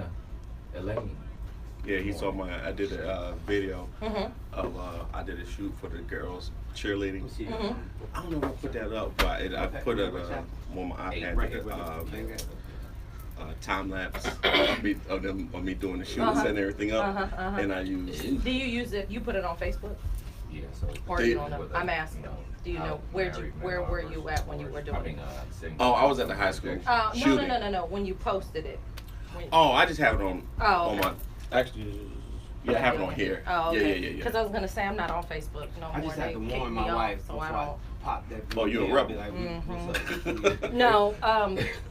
Yeah, he saw I did a video Mhm. of, I did a shoot for the girls cheerleading. Mhm. I don't know if I put that up, but I put it on my iPad, time lapse of me doing the shoots and everything up, and I used. Do you use it? You put it on Facebook, Yeah, so. or you don't know? I'm asking. Do you know where were you at when you were doing it? Oh, I was at the high school shooting. No. When you posted it. Oh, I just have it on Oh, on my. Actually, yeah, I have it on here. Oh, okay. Yeah. Because I was gonna say I'm not on Facebook no more. I just have They to kicked warn me my off, wife so before I I don't. pop that. Oh, you a video, rebel. I'll be like, what's up? No,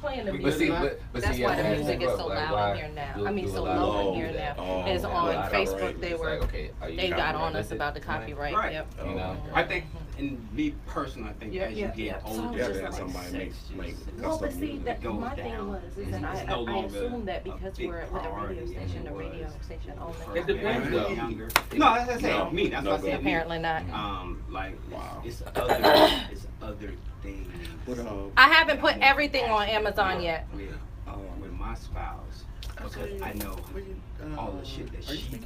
playing the But see, music. but That's see, why I the had music to is look, so like, loud why in here now. do- I mean, do so a lot of low in do here that? now. Oh, Is yeah, on right, Facebook. right. They It's were like, okay, are you they got on copyrighted? us about the copyright. Right. Yep. You know? I think, in me personally, I think Yeah, as you yeah, get yeah. So older, I'm Yeah, just then like, somebody make Well, but custom see, music. that goes my thing down. was, is that It's I no longer assumed that a because big we're with a radio priority station, the as it radio was station only. It depends, though. younger. No, that's what I No, said. Me, that's no, what I said. me. Apparently not. Like, Wow. it's other things. What, I haven't put everything on Amazon yet. With my spouse, because I know all the shit that she be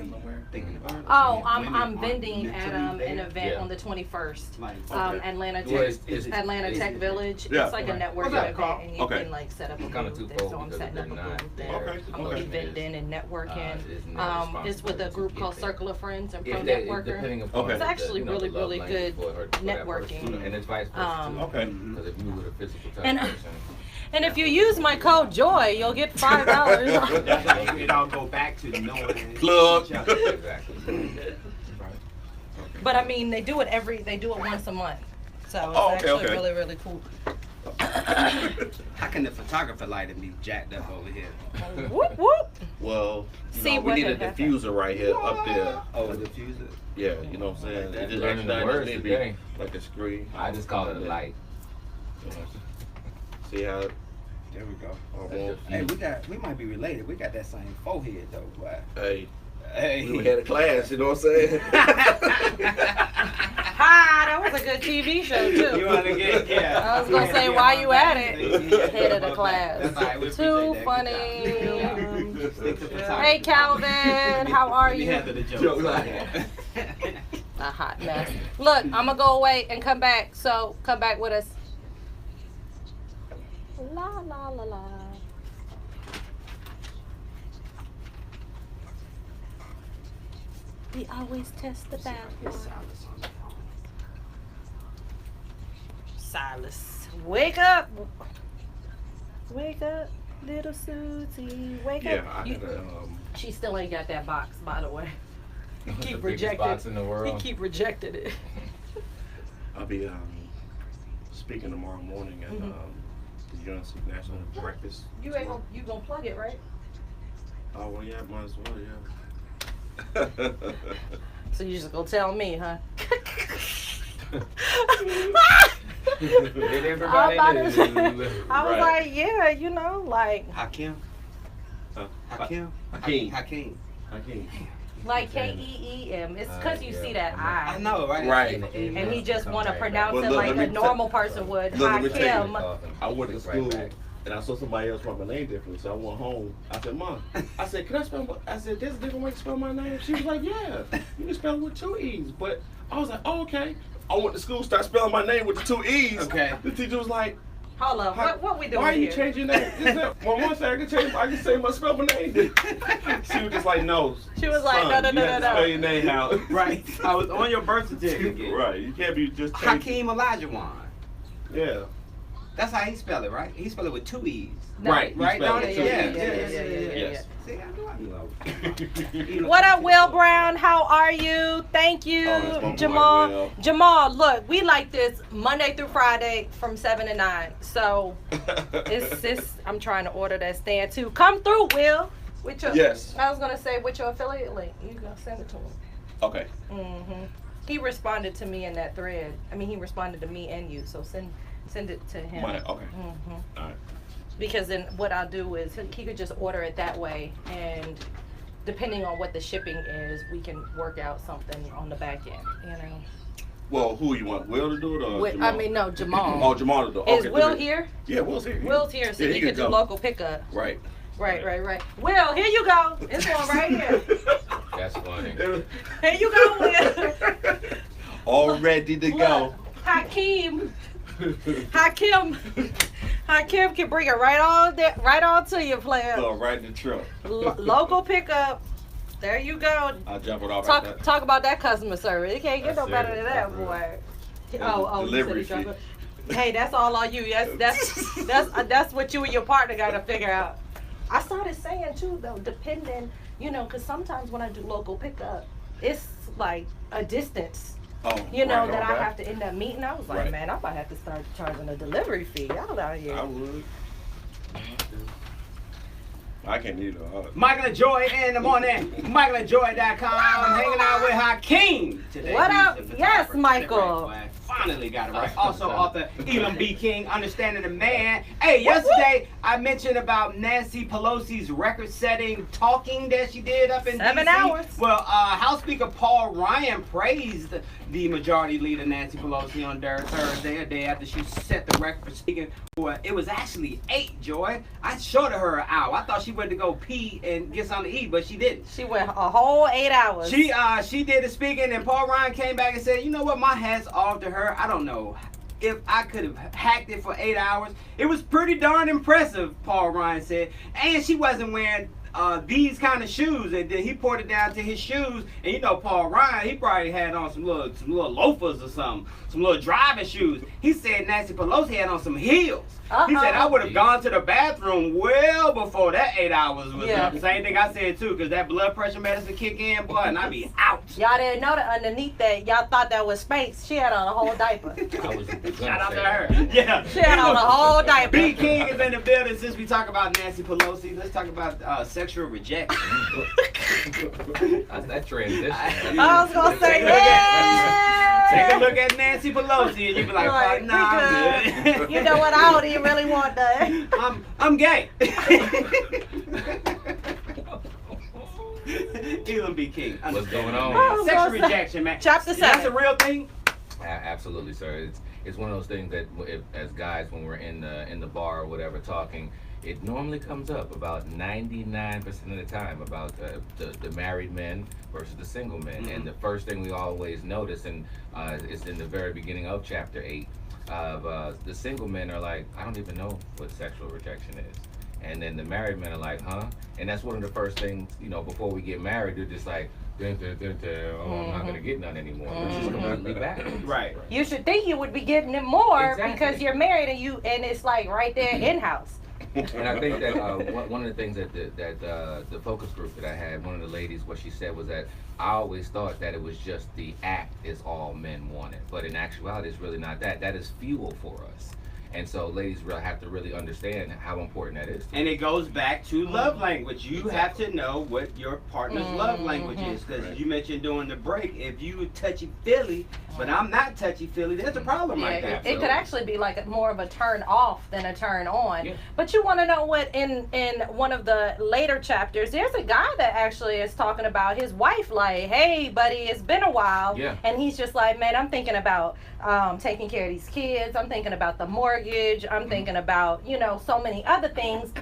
thinking about. Oh, Women I'm aren't vending at mentally an there. event Yeah. on the 21st. Like, Atlanta Well, Tech, it's- Atlanta is Tech it- Village. Yeah. It's like a Right. networking What's that event, called? and you Okay. can like set up a It's kinda booth. twofold So I'm because setting up a they're not- booth there. Okay, I'm gonna be okay. vending and networking. Isn't their It's with a group called responsibility to Circle of Friends and get Pro that. If Networker. depending upon Okay. It's actually the, you know, really, the love really language good for that person, networking. and it's vice versa. too. Okay. Because if you were a physical touch And- person, And if you use my code JOY, you'll get $5. That's why it all go back to knowing Plug. each other. exactly. But I mean, they do it once a month. So it's Oh, okay, actually okay. really, really cool. How can the photographer light be jacked up over here? Whoop, whoop. Well, See we what need a had happened. diffuser right here up there. Oh, the diffuser. Yeah, you know what I'm saying? It just Learning the actually words need to today. be like a screen. I just call it a light. See how? There we go. Oh, Hey, we might be related. We got that same forehead though, boy. Hey, Hey. we had a class. You know what I'm saying? Hi, That was a good TV show too. You want to get, yeah. I was gonna say while you at it, head of the class. That's all right, we Too appreciate that. funny. Hey Calvin, how are you? A hot mess. Look, I'm gonna go away and come back. So come back with us. La la la la. We always test the bathroom. Silas, wake up! Wake up, little Susie. Wake up. She still ain't got that box, by the way. He keep rejecting box in the world. He keep rejecting it. I'll be speaking tomorrow morning at the UNC National Breakfast. You gonna plug it, right? Oh well, yeah, might as well, yeah. So you just gonna tell me, huh? Let everybody know. I was like, yeah, you know, like Hakim. Hakim. like Keem. It's because you see that I I. know, right? Right. And he just want to pronounce Well, it look, like let a me normal person would. look, let me tell you. Hakim. I went to school and I saw somebody else write my name differently, so I went home. I said, Mom, I said, can I spell my, I said, there's a different way to spell my name? She was like, yeah, you can spell it with 2 E's. But I was like, oh, okay. I went to school, start spelling my name with the 2 E's. Okay. The teacher was like, Hold up, what we doing why are you here? changing that? My mom said I can say my spell my name. She was just like, no. She was like, son, no. you have to spell your name out. Right. I was on your birth certificate. Right. You can't be just changing. Hakim Olajuwon. Yeah. That's how he spell it, right? He spell it with 2 E's. No. Right. Right, You spell don't it it? too. Yeah. Yes. See, I know. What up, Will Brown? How are you? Thank you, Oh, that's my boy, Jamal. Will. Jamal, look, we like this Monday through Friday from 7 to 9. So it's I'm trying to order that stand too. Come through, Will. With your, Yes. I was gonna say with your affiliate link. You gonna send it to him. Okay. He responded to me in that thread. I mean, he responded to me and you. So send it to him. Okay. All right. Because then what I'll do is he could just order it that way, and depending on what the shipping is, we can work out something on the back end, you know. Well, who you want? Will to do it or Jamal? I mean, no, Jamal. Oh, Jamal to do it. Is Okay, Will here? Yeah, Will's here. Will's here, so Yeah, he can could do go. local pickup. Right. Right. Will, here you go. It's one right here. That's funny. Here you go, Will. All ready to go. Hakim can bring it right on to you, player. Go right in the truck. Local pickup. There you go. I'll jump it off right there. Talk about that customer service. You can't get That's no better it. than that, That's boy. And Oh, delivery you said he fee. dropped it. Hey, that's all on you. That's what you and your partner got to figure out. I started saying too, though, depending, because sometimes when I do local pickup, it's like a distance. Oh, That right, I have to end up meeting. I was like, Right. man, I might have to start charging a delivery fee. Y'all out here. I would. I can't either. Michael and Joy in the morning. MichaelandJoy.com. Hanging out with Hakim today. What up? He's the Yes, photographer. Michael. Right, finally got it right. Also author Elam B. King, Understanding the Man. Hey, yesterday I mentioned about Nancy Pelosi's record-setting talking that she did up in 7 DC. hours. Well, House Speaker Paul Ryan praised the Majority Leader Nancy Pelosi on Thursday, a day after she set the record for speaking. Well, it was actually 8, Joy. I shorted her an hour. I thought she went to go pee and get something to eat, but she didn't. She went a whole 8 hours. She did the speaking, and Paul Ryan came back and said, you know what, my hat's off to her. I don't know if I could have hacked it for 8 hours. It was pretty darn impressive, Paul Ryan said. And she wasn't wearing these kind of shoes, and then he poured it down to his shoes. And Paul Ryan, he probably had on some little loafers or something, some little driving shoes. He said Nancy Pelosi had on some heels. He said I would have gone to the bathroom well before that 8 hours was up. Same thing I said too, because that blood pressure medicine kick in, boy, and I be out. Y'all didn't know that underneath that, y'all thought that was Spanx. She had on a whole diaper. Shout out to her. Yeah. She had on a whole diaper. B. King is in the building. Since we talk about Nancy Pelosi, let's talk about sexual rejection. That's that transition. I was going to say, yeah. Take a look at Nancy Pelosi and you be like, nah, I'm good. You know what? I don't even really want that. I'm gay. Elam B. King. What's going on? Sexual rejection, man. Chapter 7. That's a real thing. Absolutely, sir. It's one of those things that as guys, when we're in the bar or whatever talking, it normally comes up about 99% of the time about the married men versus the single men. And the first thing we always notice, and it's in the very beginning of chapter 8, of the single men are like, I don't even know what sexual rejection is. And then the married men are like, huh? And that's one of the first things, before we get married, they're just like, I'm not going to get none anymore, which is completely backwards. Right. You should think you would be getting it more Exactly. because you're married and it's like right there in-house. And I think that one of the things that the focus group that I had, one of the ladies, what she said was that I always thought that it was just the act is all men wanted. But in actuality, it's really not that. That is fuel for us. And so ladies really have to really understand how important that is. And it goes back to love language. You have to know what your partner's love language is. Because you mentioned during the break, if you touchy-feely, but I'm not touchy-feely, there's a problem like that. It could actually be like more of a turn off than a turn on. Yeah. But you want to know what in one of the later chapters, there's a guy that actually is talking about his wife like, hey, buddy, it's been a while. Yeah. And he's just like, man, I'm thinking about taking care of these kids. I'm thinking about the mortgage. I'm thinking about, so many other things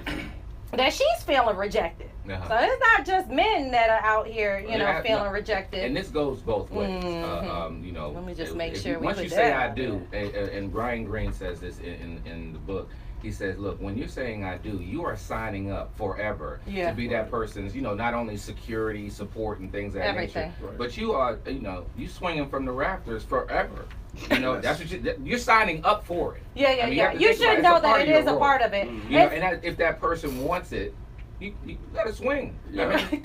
that she's feeling rejected. So it's not just men that are out here, feeling rejected. And this goes both ways. Let me just make sure we once put you say that I do, and Brian Greene says this in the book, he says, look, when you're saying I do, you are signing up forever to be that person's, not only security, support, and things of that nature, but you are, you swinging from the rafters forever. That's what you're signing up for it. Yeah. You, you should know that it is a part of it. And if that person wants it, you gotta swing. If you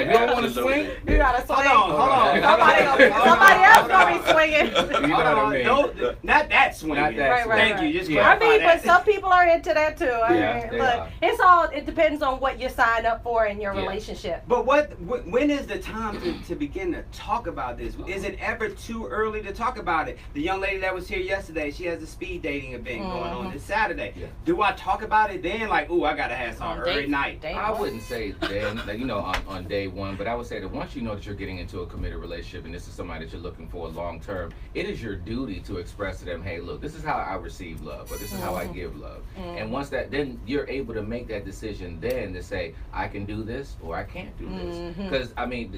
don't want to swing, you gotta swing. Hold on. Somebody else gonna be swinging. You know what I mean? No, not that swinging. Not that swinging. Thank you. Just clarify but some people are into that too. Yeah, It depends on what you sign up for in your relationship. But when is the time to begin to talk about this? Is it ever too early to talk about it? The young lady that was here yesterday, she has a speed dating event going on this Saturday. Yeah. Do I talk about it then? Like, ooh, I gotta have some early night. I wouldn't say then, on day one, but I would say that once you know that you're getting into a committed relationship and this is somebody that you're looking for long term, it is your duty to express to them, hey, look, this is how I receive love, or this is how I give love. And once that, then you're able to make that decision then to say, I can do this or I can't do this. Because,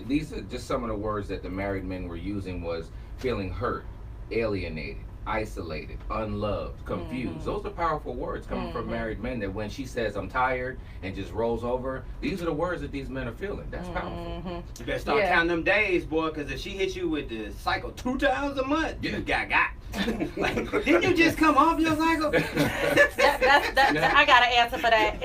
these are just some of the words that the married men were using was feeling hurt, alienated, isolated, unloved, confused. Those are powerful words coming from married men that when she says I'm tired and just rolls over, these are the words that these men are feeling. That's powerful. You better start counting them days, boy, because if she hits you with the cycle 2 times a month, you got. Like, didn't you just come off your cycle? I got an answer for that.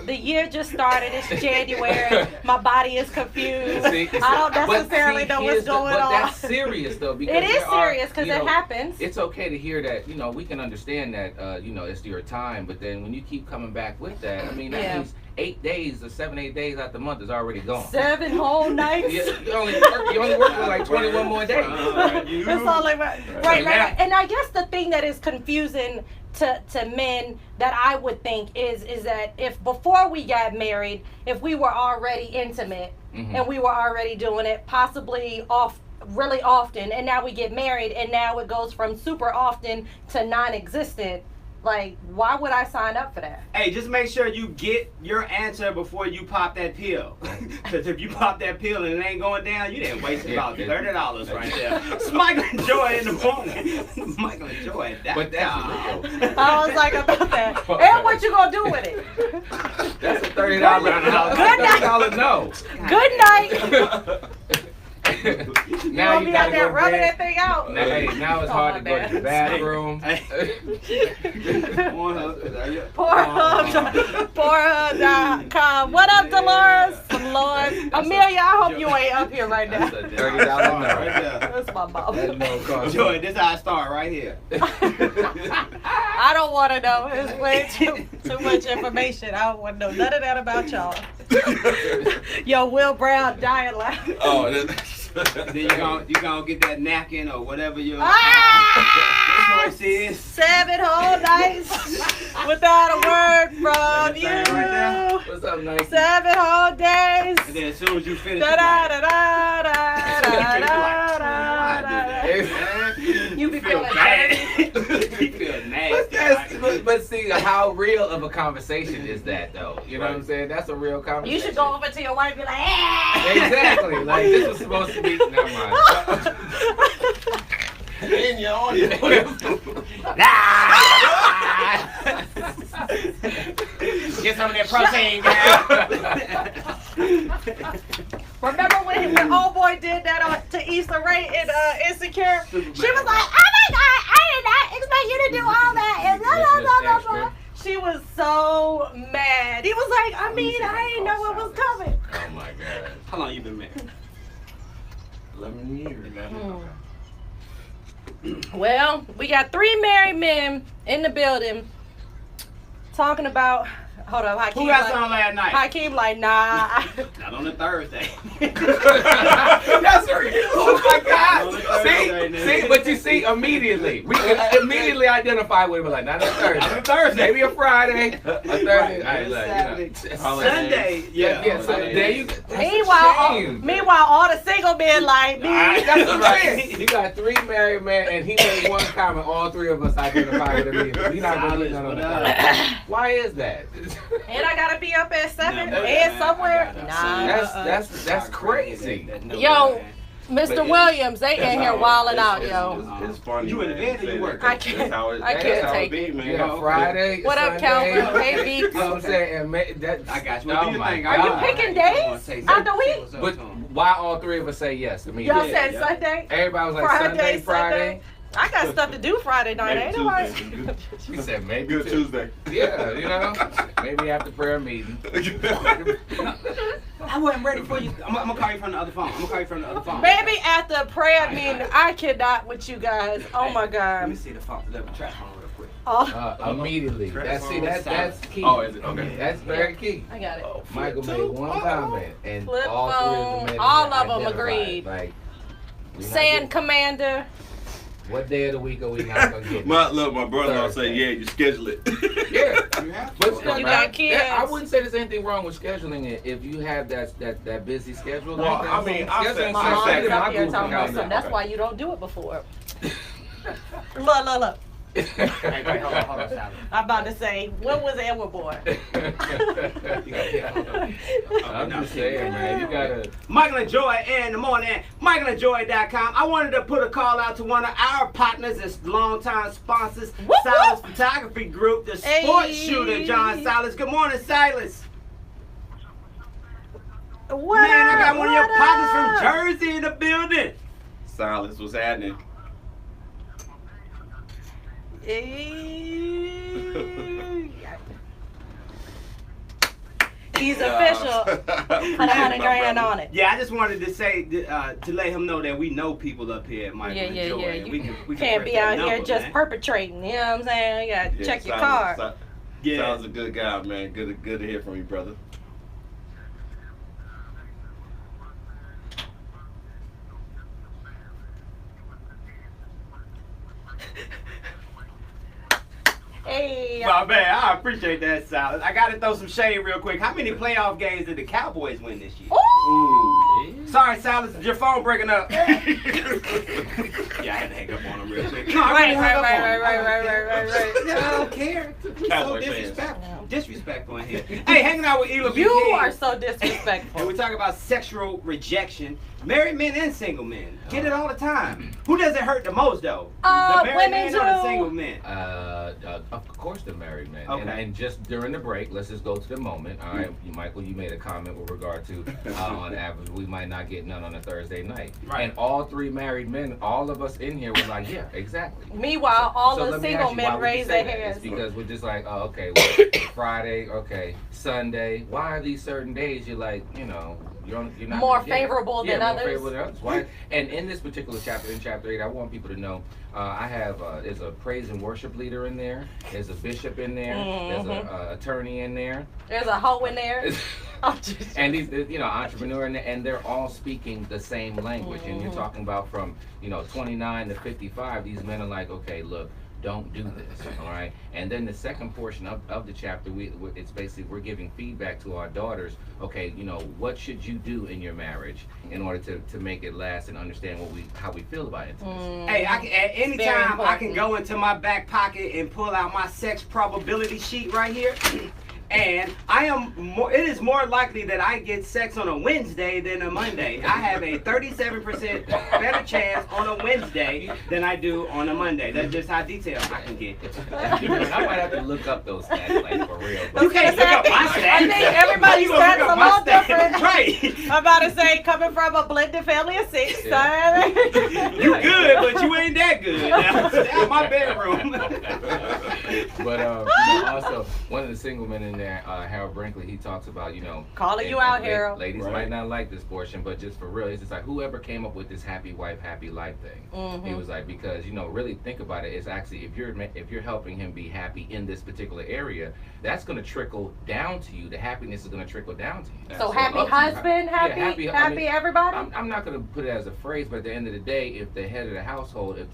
The year just started. It's January. My body is confused. I don't necessarily know what's going on. But that's serious, though. Because it is serious because it happens. It's okay to hear that, we can understand that, it's your time. But then when you keep coming back with that, that means 8 days or 7, 8 days out the month is already gone. 7 whole nights. You only work for like 21 more days. That's all right. And I guess the thing that is confusing to men that I would think is that if before we got married, if we were already intimate and we were already doing it possibly really often, and now we get married and now it goes from super often to non-existent. Like, why would I sign up for that? Hey, just make sure you get your answer before you pop that pill. Because if you pop that pill and it ain't going down, you didn't waste about $30 right there. It's Michael and Joy in the morning. Michael and Joy. But that's real. I was like about that. And what you gonna do with it? That's a $30 no. Good night. Now you gotta go rubbing that thing out. Now it's hard to go to the bathroom. Pornhub.com. What up, Dolores? Lord. Amelia, I hope you ain't up here right now. That's a $30 no. That's my mom. Joy, this is how I start right here. I don't want to know. It's way too much information. I don't want to know none of that about y'all. Yo, Will Brown dying laugh. Then you gonna get that napkin or whatever your choice is. 7 whole nights without a word from you. Right what's up, Nike? 7 whole days. And then as soon as you finish, you be You be feeling like, He feels nasty. But see, how real of a conversation is that, though? You know what I'm saying? That's a real conversation. You should go over to your wife and be like, hey! Exactly. Like, this was supposed to be... Never mind. In your audience. Get some of that protein, girl. Remember when old boy did that to Issa Rae in Insecure? She was like, oh my God, I did not expect you to do all that. And blah, blah, blah, blah. She was so mad. He was like, I didn't know what was coming. Oh my God. How long you been married? 11 years. Well, we got 3 married men in the building talking about. Hold up, Hakim. Who got some last night? Hakim like, nah. Not on a Thursday. That's real. Oh my God. See, but you see, immediately, we immediately identify with him like, not a Thursday. Maybe a Friday, a Thursday. Right. Sunday. Yeah. So there you go. Meanwhile, all the single men like me. That's what I'm saying. You got 3 married men, and he made one comment. All 3 of us identify with him. We're not going to do none of that. Why is that? And I gotta be up at 7 and somewhere. That's crazy. Yo, Mr. Williams, they in here wilding out, yo. It's funny. You in the bed or you work? I can't take it. Man. Yeah, Friday. What up, Sunday. Calvin? Hey, Beats. You know what I'm saying? And I got you. Oh my God. Are you picking days out the week? But why all 3 of us say yes? I mean, Y'all said Sunday? Everybody was like Friday. I got stuff to do Friday night. Ain't nobody. She said maybe Good Tuesday. Yeah, you know, maybe after prayer meeting. I wasn't ready for you. I'm gonna call you from the other phone. Maybe after prayer meeting, I cannot with you guys. Oh my Let me God. see the phone. Let me track phone real quick. Immediately. That's key. Oh, is it? Okay. That's very key. I got it. Michael made one comment, and Flip all 3 of phone. them All of them identified. agreed. Like, Sand Commander. what day of the week are we not gonna get? My brother-in-law say, yeah, you schedule it. Yeah. You have But You got kids. I wouldn't say there's anything wrong with scheduling it if you have that busy schedule. Well, like that. I mean, I said- My I mom said- is up here Google talking about calendar. something. That's why you don't do it before. Look. Hey, wait, hold on, Sally. I'm about to say, when was Edward born? I'm just saying, man, you gotta. Michael and Joy in the morning. MichaelandJoy.com. I wanted to put a call out to one of our partners and longtime sponsors, Whoop, Silas whoop. Photography Group, the Hey. sports shooter, John Silas. Good morning, Silas. What Man, I got up? one of your What partners up? from Jersey in the building. Silas, what's happening? He's official. Put $100,000 on it. Yeah, I just wanted to say to let him know that we know people up here at Michael and Joy. Yeah. And we Can't press be that out here number, just man. perpetrating. You know what I'm saying? You gotta check your Silas, card. Yeah. Sounds a good guy, man. Good to hear from you, brother. Hey. My bad. I appreciate that, Silas. I got to throw some shade real quick. How many playoff games did the Cowboys win this year? Ooh. Sorry, Silas, is your phone breaking up? Yeah, I had to hang up on him real quick. No, I Right. really hung up on him. I I don't care. He's so Cowboy fans. disrespectful in here. Hey, hanging out with Elam. You King. are so And disrespectful. we talk about sexual rejection. Married men and single men get it all the time. Who does it hurt the most, though? The married women men or the too. single men? Of course, the married men. Okay. And just during the break, let's just go to the moment. All right, Michael, you made a comment with regard to on average we might not get none on a Thursday night. Right. And all 3 married men, all of us in here were like, yeah, exactly. Meanwhile, all So the let me single ask you, why men would you raise say their that? hands. It's because we're just like, oh, okay, well, Friday, okay, Sunday. Why are these certain days you're like, you know, you're not More yeah, favorable than more others? favorable than others. Why? And in this particular chapter, in chapter 8, I want people to know I have there's a praise and worship leader in there. There's a bishop in there. There's a attorney in there. There's a hoe in there. I'm just- And these, you know, entrepreneur, and they're all speaking the same language. And you're talking about from, you know, 29 to 55. These men are like, okay, look, don't do this, all right? And then the second portion of the chapter, it's basically we're giving feedback to our daughters. Okay, you know, what should you do in your marriage in order to make it last and understand how we feel about intimacy? Hey, I can, at any time I can go into my back pocket and pull out my sex probability sheet right here. And it is more likely that I get sex on a Wednesday than a Monday. I have a 37% better chance on a Wednesday than I do on a Monday. That's just how detailed I can get. I might have to look up those stats, like, for real. You can't look up my stats. I think everybody's stats a little different. Right. I'm about to say, coming from a blended family of 6, You good, but you ain't that good. Now, stay out my bedroom. But also, one of the single men in there, Harold Brinkley, he talks about, you know, calling you out, Harold. Ladies might not like this portion, but just for real, it's just like whoever came up with this happy wife, happy life thing. He was like, because, you know, really think about it, it's actually if you're helping him be happy in this particular area, that's going to trickle down to you. The happiness is going to trickle down to you. So happy husband, happy everybody. I'm not going to put it as a phrase, but at the end of the day, if the head of the household, and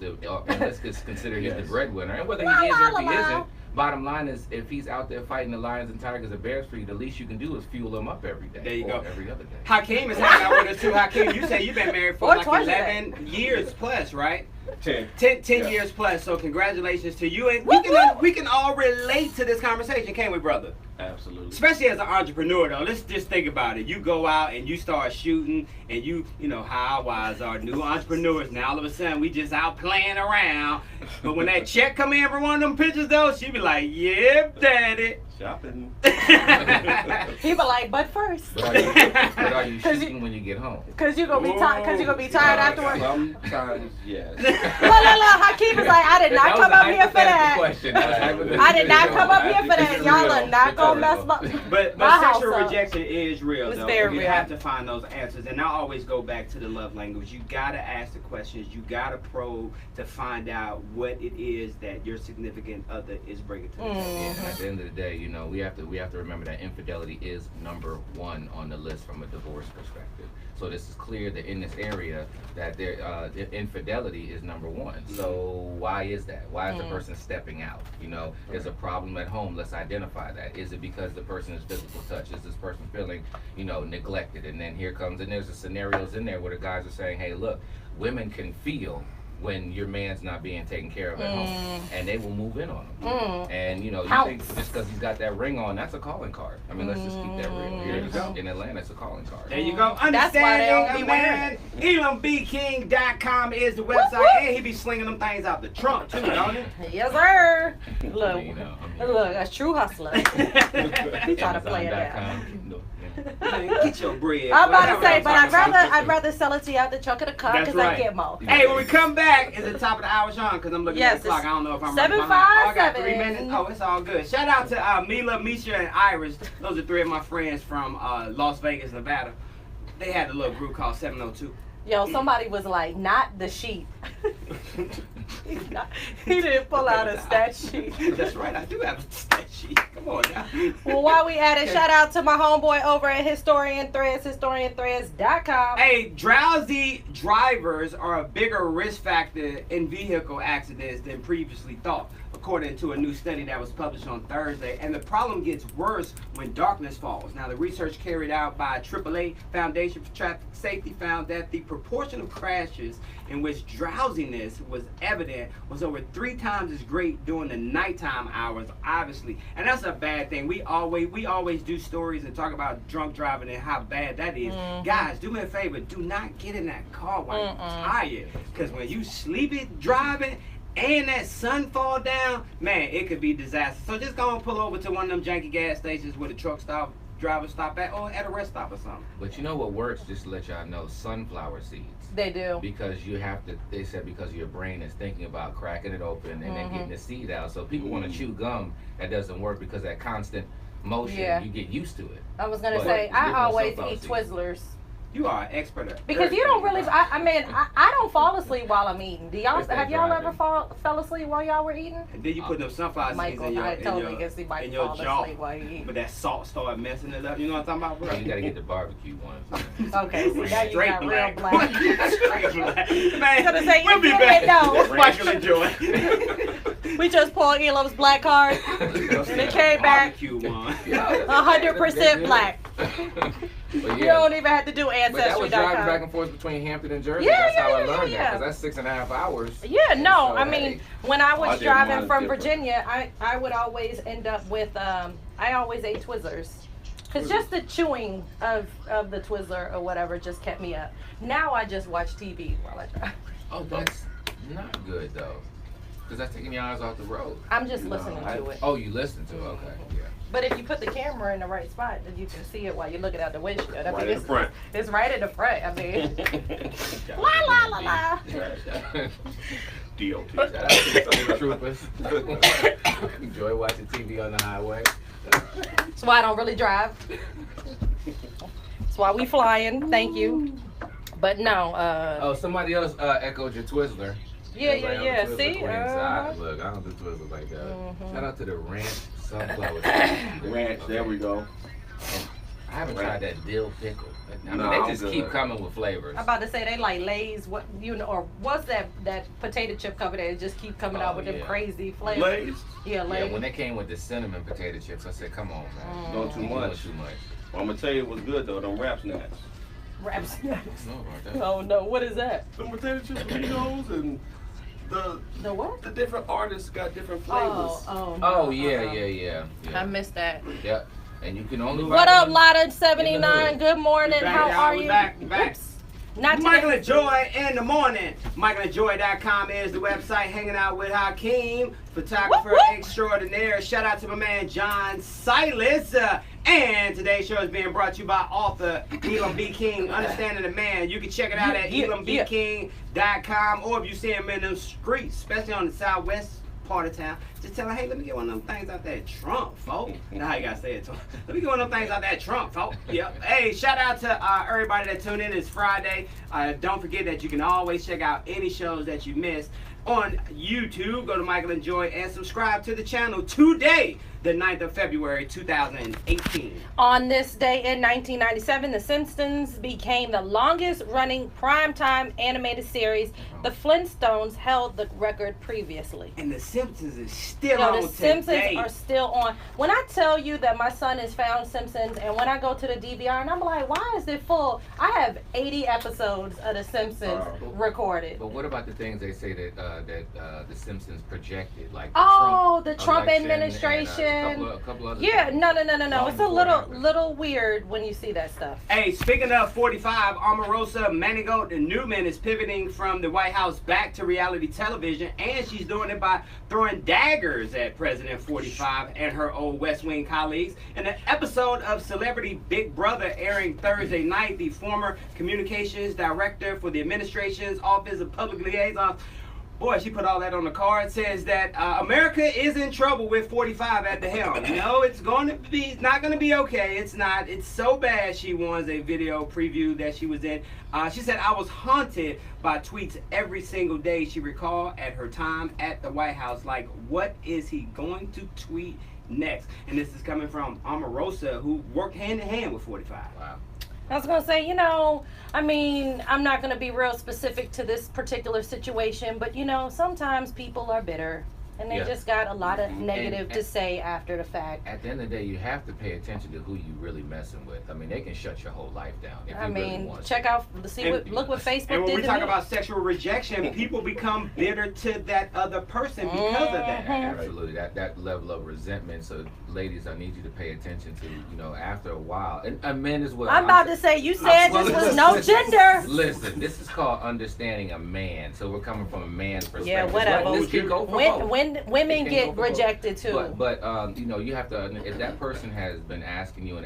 let's just consider he's the breadwinner, and whether he is or if he isn't. Bottom line is, if he's out there fighting the lions and tigers and bears for you, the least you can do is fuel him up every day. There you go. Every other day. Hakim is hanging out with us too. Hakim, you say you've been married for like 11 years plus, right? 10 years plus. So congratulations to you. And we can all relate to this conversation, can't we, brother? Absolutely. Especially as an entrepreneur, though. Let's just think about it. You go out and you start shooting, and you know how our wives are, new entrepreneurs. Now all of a sudden we just out playing around. But when that check come in for one of them pictures, though, she be like, "Yep, daddy." Shopping. He be like, "But first." But are you shooting when you get home? Cause you gonna be tired. Cause you gonna be tired afterwards. Sometimes, yes. Look. Hakim is like, I did not come up here for that. I did not come up here for that. Y'all are not gonna mess up. But sexual rejection is real, though. Very you real. have to find those answers, and I always go back to the love language. You gotta ask the questions. You gotta probe to find out what it is that your significant other is bringing to the table. And at the end of the day, you know, we have to remember that infidelity is number one on the list from a divorce perspective. So this is clear that in this area that infidelity is number one. So why is that? Why is the person stepping out? You know, there's a problem at home. Let's identify that. Is it because the person is physical touch? Is this person feeling, you know, neglected? And then there's the scenarios in there where the guys are saying, hey, look, women can feel when your man's not being taken care of at home, and they will move in on him. And you know, you think just because he's got that ring on, that's a calling card. I mean, let's just keep that real. Here you go. In Atlanta, it's a calling card. There you go. That's why they don't be man. ElamBking.com is the website, and he be slinging them things out the trunk too, don't he? Yes, sir. Look, You know, look, a true hustler. He try to play it out. Amazon.com. Get your bread. I'm about to say, but I'd rather sell it to you out the trunk of the car because I get more. Hey, when we come back, it's the top of the hour, Sean, because I'm looking at the clock. I don't know if I'm running behind. 7:57. I got 3 minutes. Oh, it's all good. Shout out to Mila, Misha, and Iris. Those are 3 of my friends from Las Vegas, Nevada. They had a little group called 702. Yo, somebody was like, not the sheet. He didn't pull out a stat sheet. That's right, I do have a stat sheet. Come on now. Well, while we at it, shout out to my homeboy over at Historian Threads, historianthreads.com. Hey, drowsy drivers are a bigger risk factor in vehicle accidents than previously thought, according to a new study that was published on Thursday. And the problem gets worse when darkness falls. Now, the research carried out by AAA Foundation for Traffic Safety found that the proportion of crashes in which drowsiness was evident was over 3 times as great during the nighttime hours, obviously. And that's a bad thing. We always do stories and talk about drunk driving and how bad that is. Guys, do me a favor. Do not get in that car while you're tired. Because when you sleepy driving and that sun fall down, man, it could be disaster. So just go and pull over to one of them janky gas stations where the truck stop, driver stop at, or at a rest stop or something. But you know what works, just to let y'all know, sunflower seeds. They do. Because you have to, they said because your brain is thinking about cracking it open and then getting the seed out. So people want to chew gum, that doesn't work because that constant motion, you get used to it. I was going to say, I always eat Twizzlers. You are an expert at because you don't really. I don't fall asleep while I'm eating. Do y'all? Have y'all ever fell asleep while y'all were eating? And then you put them sunflower seeds in your jaw, but that salt started messing it up. You know what I'm talking about, bro? You gotta get the barbecue ones. Okay, so now you got real black. Straight black. Man, gonna say, we'll be back. No. Michael and Joy. We just pulled Elam's black card, and it came back 100% black. You don't even have to do Ancestry.com. But that was driving back and forth between Hampton and Jersey. Yeah, that's how I learned that, because that's 6.5 hours. Yeah, no, so, I mean, when I was driving from Virginia, I would always end up with, I always ate Twizzlers. Because just the chewing of the Twizzler or whatever just kept me up. Now I just watch TV while I drive. Oh, that's not good, though. Because that's taking your eyes off the road. I'm just listening to it. Oh, you listen to it? Okay, yeah. But if you put the camera in the right spot, then you can see it while you're looking out the windshield. I mean, Right in the front. It's right in the front. I mean, la la la la. DOT. Shout out to the troopers. Enjoy watching TV on the highway. That's why I don't really drive. That's why we flying. Thank you. But no. Oh, somebody else echoed your Twizzler. Yeah. Twizzler See? Look, I don't do Twizzlers like that. Shout out to the ranch sunflower. Ranch, there we go. I haven't tried that dill pickle. I mean, they just keep coming with flavors. I'm about to say they like Lay's, what or what's that potato chip company that just keep coming out with them crazy flavors? Lay's? Yeah, Lay's. Yeah, when they came with the cinnamon potato chips, I said, "Come on, man, Don't too much. I'm gonna tell you what's good though. Them wrap snacks. Wrap snacks. No, about that. Oh no, what is that? Them potato chips, Doritos, and The what? the different artists got different flavors. No. Yeah. I missed that. Yep. And you can only. What up, Lotta 79? Good morning. Back, How y'all. are We you? back. Oops. Not Michael today. and Joy in the morning. MichaelandJoy.com is the website. Hanging out with Hakim, photographer Whoop, whoop. extraordinaire. Shout out to my man John Silas. And today's show is being brought to you by author Elam B. King, Understanding the Man. You can check it out at elambking.com, or if you see him in them streets, especially on the southwest part of town, just tell him, hey, let me get one of them things out that trunk, folks. You know how you gotta say it to him. Let me get one of them things out that trunk, folks. Yep. Hey, shout out to everybody that tuned in. It's Friday. Don't forget that you can always check out any shows that you missed on YouTube. Go to Michael and Joy and subscribe to the channel today, the 9th of February, 2018. On this day in 1997, The Simpsons became the longest running primetime animated series. The Flintstones held the record previously. And The Simpsons is still on The Simpsons today. are still on. When I tell you that my son has found Simpsons, and when I go to the DVR and I'm like, why is it full? I have 80 episodes of The Simpsons recorded. But what about the things they say that the Simpsons projected, like the Trump election administration? and a couple other Yeah, things. no. Long It's a before it happened. little weird when you see that stuff. Hey, speaking of 45, Omarosa Manigault Newman is pivoting from the White House back to reality television, and she's doing it by throwing daggers at President 45 and her old West Wing colleagues. In an episode of Celebrity Big Brother airing Thursday night, the former communications director for the administration's Office of Public Liaison, boy, she put all that on the card, says that America is in trouble with 45 at the helm. No, it's not going to be okay. It's not. It's so bad, she warns a video preview that she was in. She said, I was haunted by tweets every single day she recalled at her time at the White House. Like, what is he going to tweet next? And this is coming from Omarosa, who worked hand in hand with 45. Wow. I was going to say, I'm not going to be real specific to this particular situation, but, sometimes people are bitter. And they just got a lot of negative to say after the fact. At the end of the day, you have to pay attention to who you really messing with. I mean, they can shut your whole life down if you really want check to. out, look what Facebook And when did we to talk me. about sexual rejection, people become bitter to that other person because of that. Absolutely, that level of resentment. So, ladies, I need you to pay attention to, after a while, and men as well. I'm about to say, you said this was no gender. Listen, this is called understanding a man. So we're coming from a man's perspective. Yeah, whatever. This can go for both. When women get rejected too. But you have to. If that person has been asking you,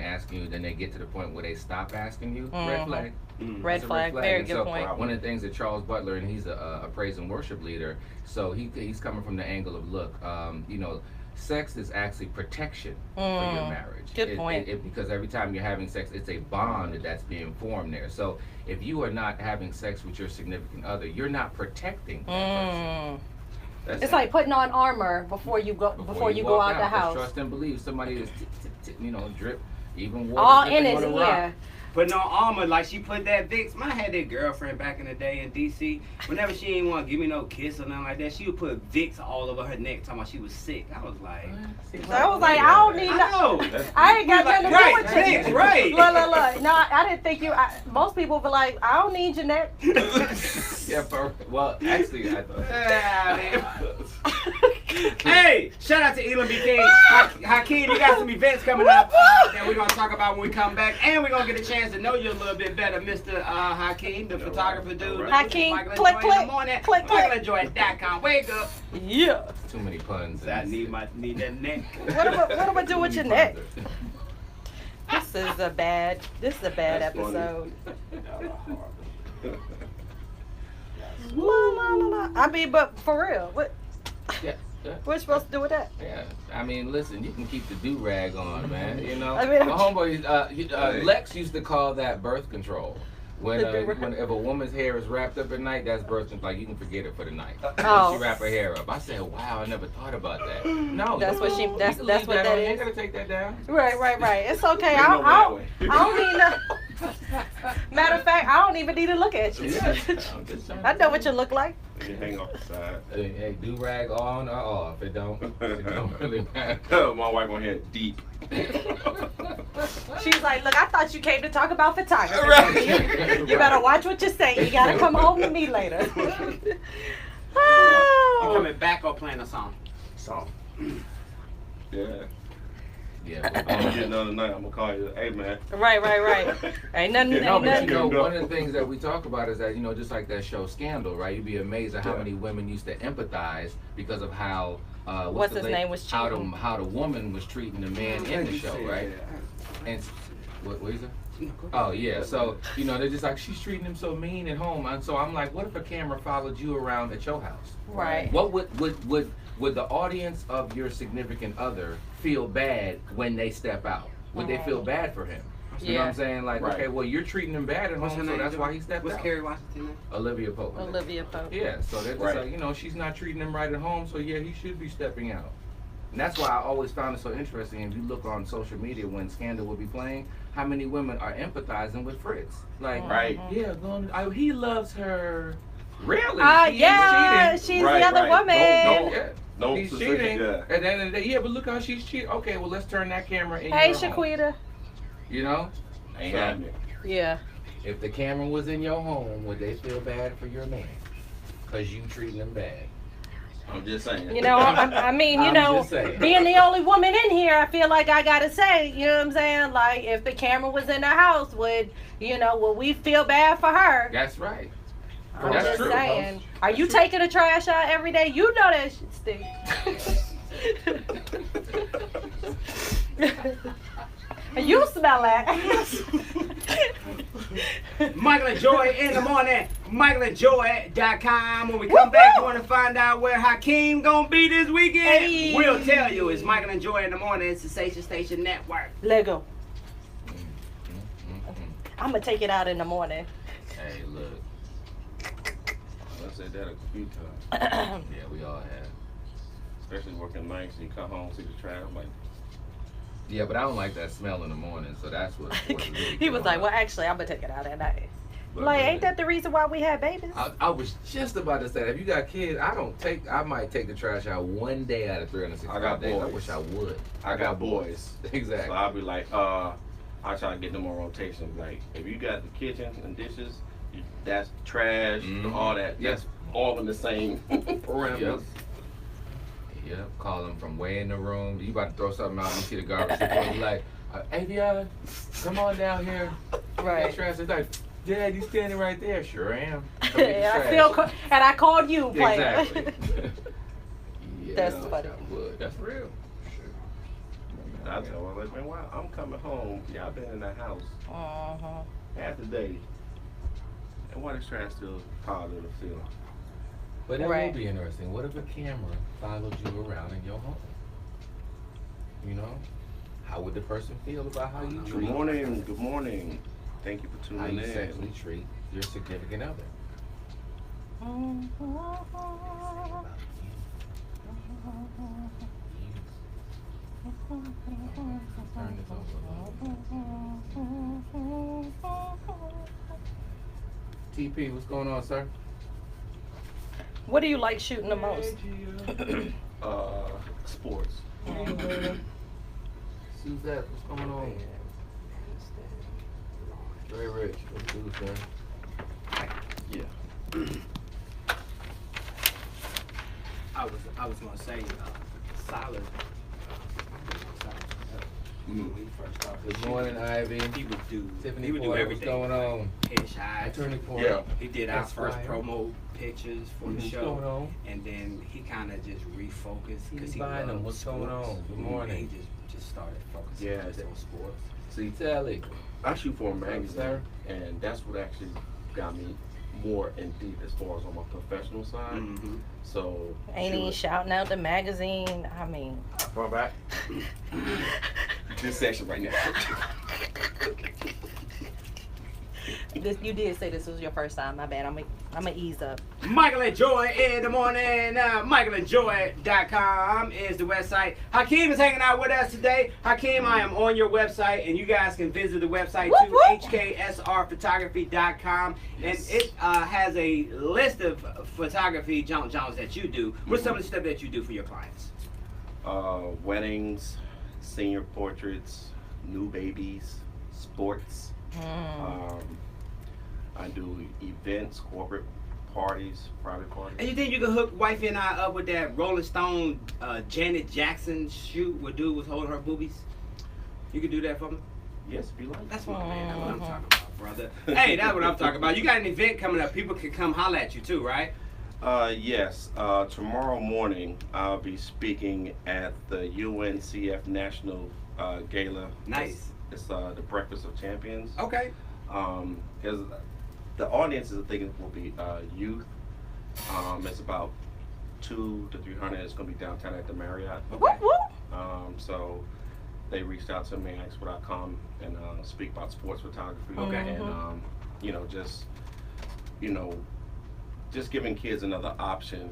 then they get to the point where they stop asking you. Red flag. Red flag. Very And good point. One of the things that Charles Butler, and he's a praise and worship leader, so he's coming from the angle of sex is actually protection for your marriage. Good point. Because every time you're having sex, it's a bond that's being formed there. So if you are not having sex with your significant other, you're not protecting that person. It's like putting on armor before you go out the house. Trust and believe. Somebody is drip, even water. All in it, yeah. putting on armor like she put that Vicks. I had that girlfriend back in the day in DC. Whenever she didn't want to give me no kiss or nothing like that, she would put Vicks all over her neck talking about she was sick. I was like, I don't need no. I ain't got nothing to do with you. Vicks, right. Look. No, I didn't think you. Most people were like, I don't need your neck. Yeah, well, actually, Hey, shout out to Elam B. King. Hakim, you got some events coming up that we're going to talk about when we come back. And we're going to get a chance to know you a little bit better, Mr. Hakim, the photographer dude. Hakim, click. MichaelandJoy.com. Wake up. Yeah. Too many puns. I need that neck. What am I do with your neck? This is a bad episode. I mean, but for real, what? Yeah. We're supposed to do with that? Yeah, I mean, listen, you can keep the do-rag on, man, you know? I mean, my homeboy, Lex used to call that birth control. When if a woman's hair is wrapped up at night, that's birth control. Like, you can forget it for the night. She wrap her hair up. I said, wow, I never thought about that. No. That's what she, that's what that is. You gotta take that down. Right. It's okay. I don't need no. Matter of fact, I don't even need to look at you. I know what you look like. You hang off the side. Hey, do rag on or off? It don't really matter. My wife on here deep. She's like, look, I thought you came to talk about photography. Right. You better watch what you say. You gotta come home to me later. You coming back or playing a song? Song. Yeah. Yeah, I'm gonna get another night. I'm gonna call you. Hey, man. Right. Ain't nothing. But you know, one of the things that we talk about is that, you know, just like that show Scandal, right? You'd be amazed at how many women used to empathize because of how what's his name was cheating. How the woman was treating the man in the show, right? And what is it? Oh yeah, so you know they're just like, she's treating him so mean at home, and so I'm like, what if a camera followed you around at your house? Right. What would the audience of your significant other feel bad when they step out? Would they feel bad for him? You know what I'm saying? Like, okay, well, you're treating him bad at home, so that's why he stepped out. What's Kerry Washington name? Olivia Pope. Yeah, so they're just like, you know, she's not treating him right at home, so yeah, he should be stepping out. And that's why I always found it so interesting. If you look on social media when Scandal will be playing, how many women are empathizing with Fritz? Like, yeah, he loves her. Really? Yeah, she's the other woman. No, he's cheating. At the end of the day, yeah, but look how she's cheating. Okay, well, let's turn that camera in. Hey, Shaquita. You know? Ain't happening. Yeah. If the camera was in your home, would they feel bad for your man? Because you treating them bad. I'm just saying. You know, I mean, you know, being the only woman in here, I feel like I gotta say, you know what I'm saying? Like, if the camera was in the house, would we feel bad for her? That's right. I'm just saying. Are you taking the trash out every day? You know that shit stinks. You smell that. Michael and Joy in the morning. MichaelandJoy.com. When we come back, you want to find out where Hakim gonna be this weekend? Hey. We'll tell you. It's Michael and Joy in the morning. It's the Sensation Station Network. Lego. I'm gonna take it out in the morning. Hey, look. I said that a few times. Yeah, we all have. Especially working nights and you come home, see the trash. I'm like, yeah, but I don't like that smell in the morning, so that's what really he was like, well, actually, I'm gonna take it out at night. Like, ain't that the reason why we had babies? I was just about to say that. If you got kids, I might take the trash out one day out of 365 days. I wish I would. I got boys. Exactly. So I'll be like, I'll try to get them on rotation. Like, if you got the kitchen and dishes, that's trash, all that. That's all in the same parameters. Yep. Call them from way in the room. You about to throw something out and you see the garbage. You're like, Avion, come on down here. Right. Trash. It's like, Dad, you standing right there. Sure am. And I called you, player. Exactly. Yeah, that's funny. That's real. I tell her, like, man, why I'm coming home. Y'all been in the house half the day. And why is trash still part of the film? But it will be interesting. What if a camera followed you around in your home? You know? How would the person feel about how you treat? Good morning. Thank you for tuning in. How you sexually treat your significant other. TP, what's going on, sir? What do you like shooting the most? Sports. Suzette, what's going on? Very rich. What's good, sir? Yeah. I was gonna say, Silas. When he first started Good shooting, morning, Ivy. He would do. Tiffany He would do Porter, everything. what's going on? Headshots. Attorney Porter. Yeah. He did our That's first fire. promo pictures for the What's show, going on? and then he kind of just refocused because he Bynum, loved what's sports. going on? Good morning. He just started focusing Yeah, just on sports. See, Telly. I shoot for a Sir. magazine, and that's what actually got me more in deep as far as on my professional side. Mm-hmm. So Ain't he shouting out the magazine? I mean, Far back. This section right now. you did say this was your first time. My bad. I'm gonna ease up. Michael and Joy in the morning. MichaelandJoy.com is the website. Hakim is hanging out with us today. Hakim, I am on your website, and you guys can visit the website Whoop, too, whoop. hksrphotography.com. Yes. And it has a list of photography genres that you do. What's some of the stuff that you do for your clients? Weddings, senior portraits, new babies, sports. I do events, corporate parties, private parties. And you think you can hook wifey and I up with that Rolling Stone Janet Jackson shoot where dude was holding her boobies? You can do that for me? Yes, if you like. That's what, man. That's what I'm talking about, brother. Hey, that's what I'm talking about. You got an event coming up. People can come holler at you too, right? Yes. Tomorrow morning, I'll be speaking at the UNCF National Gala. Nice. It's the Breakfast of Champions. Okay. Because the audience is thinking will be youth. It's about 200 to 300. It's going to be downtown at the Marriott. Whoop, whoop. So they reached out to me and asked would I come and speak about sports photography. Okay. And just giving kids another option,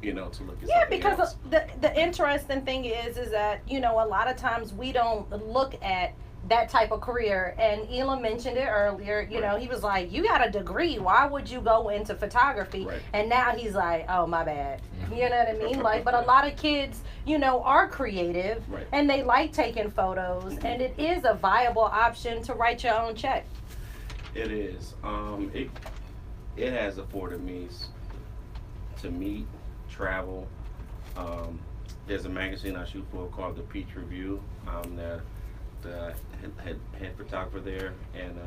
to look at Yeah, something because else. the interesting thing is that a lot of times we don't look at that type of career, and Elam mentioned it earlier. Right. He was like, "You got a degree. Why would you go into photography?" Right. And now he's like, "Oh, my bad." You know what I mean? Like, but a lot of kids, are creative, Right. and they like taking photos, and it is a viable option to write your own check. It is. It has afforded me to meet, travel. There's a magazine I shoot for called the Peach Review. I'm the head photographer there, and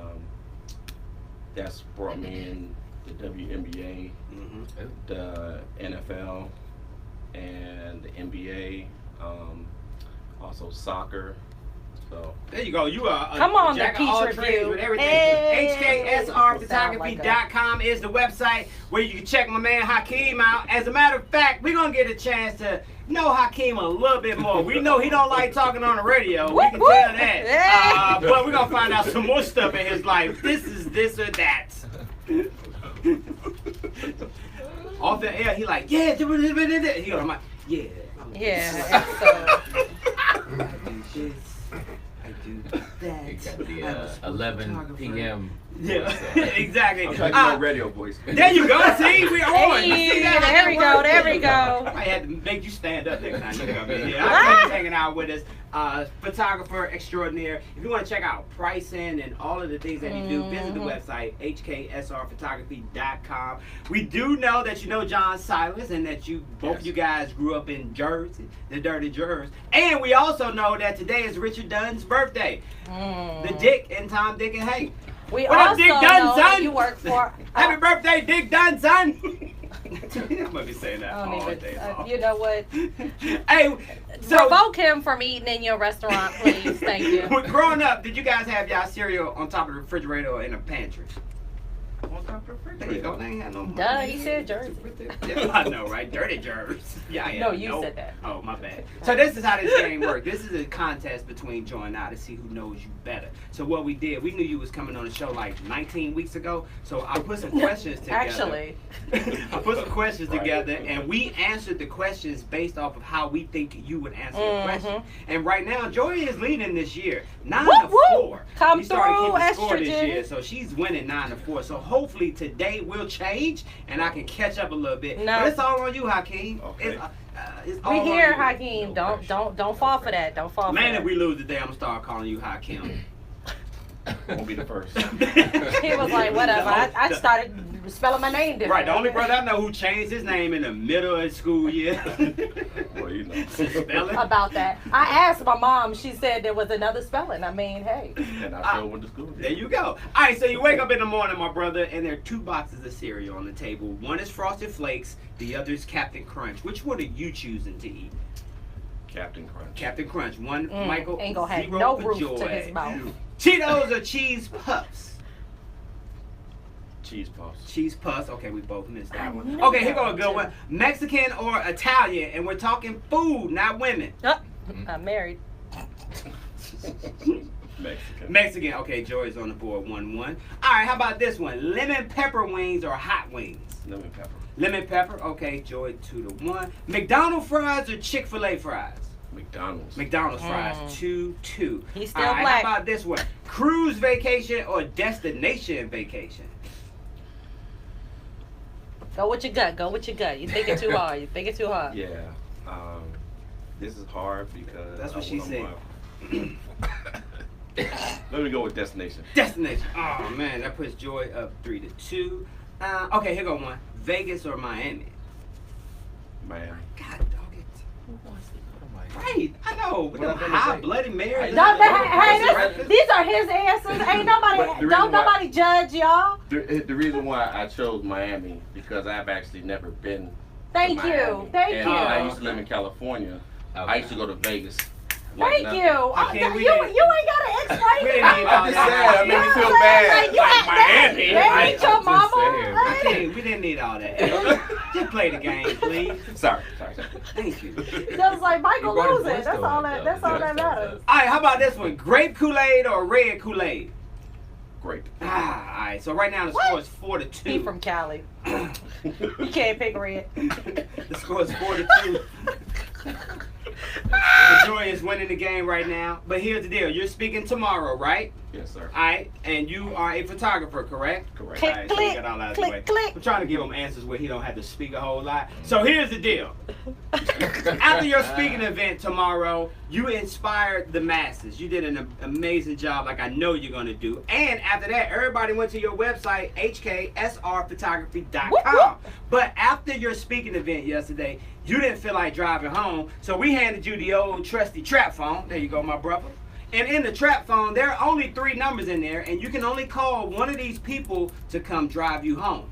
that's brought me in the WNBA, the NFL, and the NBA, also soccer. So There you go. You are a Come on, jack the of all Peach trades Review. with everything. Hey. HKSRphotography.com is the website where you can check my man Hakim out. As a matter of fact, we're going to get a chance to know Hakim a little bit more. We know he don't like talking on the radio. We can tell that. But we're going to find out some more stuff in his life. This is this or that. Off the air, he like, yeah. He goes, I'm like, yeah. Yeah. So, I do this. I do that. It got I'm the a sports 11 photographer. p.m. Yeah, exactly. I'm trying to do my radio voice. There you go. See, we're on. You see hey, that? there we go. There we go. I had to make you stand up next time you come in here. I'm hanging out with us, photographer extraordinaire. If you want to check out pricing and all of the things that you do, visit the website hksrphotography.com. We do know that you know John Silas and that both you guys grew up in Jersey, the Dirty Jers. And we also know that today is Richard Dunn's birthday. The Dick and Tom, Dick and Hank. We What up, also Dick know Dunn, that son? you work for. Happy birthday, Dick Dunn, son. I'm gonna be saying that I don't all even. day long. You know what? Hey, so Provoke him from eating in your restaurant, please. Thank you. growing up, did you guys have y'all cereal on top of the refrigerator or in a pantry? On There you go. They ain't had no money. Duh, he said Jersey. Yeah, I know, right? Dirty Jerks. Yeah, yeah. No, you said that. Oh, my bad. So this is how this game works. This is a contest between Joy and I to see who knows you better. So what we did, we knew you was coming on the show like 19 weeks ago. So I put some questions together. Actually. I put some questions together, and we answered the questions based off of how we think you would answer the question. And right now, Joy is leading this year, 9-4. Come we started through, keeping score this estrogen. year, so she's winning 9-4. So hopefully today will change, and I can catch up a little bit. No. But it's all on you, Hakeem. Okay. It's all We on here, you. Hakeem. Don't fall for that. Don't fall for Man, that. if we lose today, I'm gonna start calling you Hakeem. Won't be the first. He was like, whatever. I started spelling my name different. Right, the only brother I know who changed his name in the middle of the school year. Well, you know. Spelling. About that. I asked my mom. She said there was another spelling. I mean, hey. And I still went to school. There you go. All right, so you wake up in the morning, my brother, and there are 2 boxes of cereal on the table. One is Frosted Flakes, the other is Captain Crunch. Which one are you choosing to eat? Captain Crunch. Captain Crunch. One, Michael, Ain't gonna have 0 no for roof Joy. to his mouth. Cheetos or Cheese Puffs? Cheese puffs. Cheese Puffs. Okay, we both missed that one. knew Okay, here that go a one, good too. one. Mexican or Italian? And we're talking food, not women. I'm married. Mexican. Mexican. Okay, Joy's on the board, 1-1. All right, how about this one? Lemon pepper wings or hot wings? Lemon pepper. Lemon pepper. Okay, Joy, 2-1. McDonald's fries or Chick-fil-A fries? McDonald's. McDonald's fries, 2-2. He's still All right, black. how about this one? Cruise vacation or destination vacation? Go with your gut. Go with your gut. You're thinking too hard. You're thinking too hard. Yeah. This is hard because That's what I she went said. on Let me go with destination. Destination. Oh man, that puts Joy up 3-2. Okay, here go one. Vegas or Miami? Miami. God dog it. Right, I know. With them high bloody Marys. These are his answers. Ain't nobody. Don't nobody judge y'all. The reason why I chose Miami because I've actually never been. Thank to you. Miami. Thank And you. I used to live in California. I used to go to Vegas. Thank nothing. you. Okay, we You didn't- ain't gotta explain we it. didn't need all I'm just that. saying, I made me feel Like, bad. you Like had- Miami. That ain't your I'm just mama. saying. Okay, we didn't need all that. Just play the game, please. Sorry. Thank you. That was like Michael You brought his losing. voice That's to all it, that. though. That's all that matters. All right, how about this one? Grape Kool-Aid or red Kool-Aid? Great. All right. So right now the score is 4-2. He from Cali. You can't pick red. The score is 4-2. Joy is winning the game right now. But here's the deal. You're speaking tomorrow, right? Yes, sir. All right. And you are a photographer, correct? Correct. Click, All right, so we got all that out of the way. click, click. I'm trying to give him answers where he don't have to speak a whole lot. So here's the deal. After your speaking event tomorrow, you inspired the masses. You did an amazing job like I know you're going to do. And after that, everybody went to your website, hksrphotography.com. Whoop, whoop. But after your speaking event yesterday, you didn't feel like driving home. So we handed you the old trusty trap phone. There you go, my brother. And in the trap phone, there are only 3 numbers in there, and you can only call one of these people to come drive you home.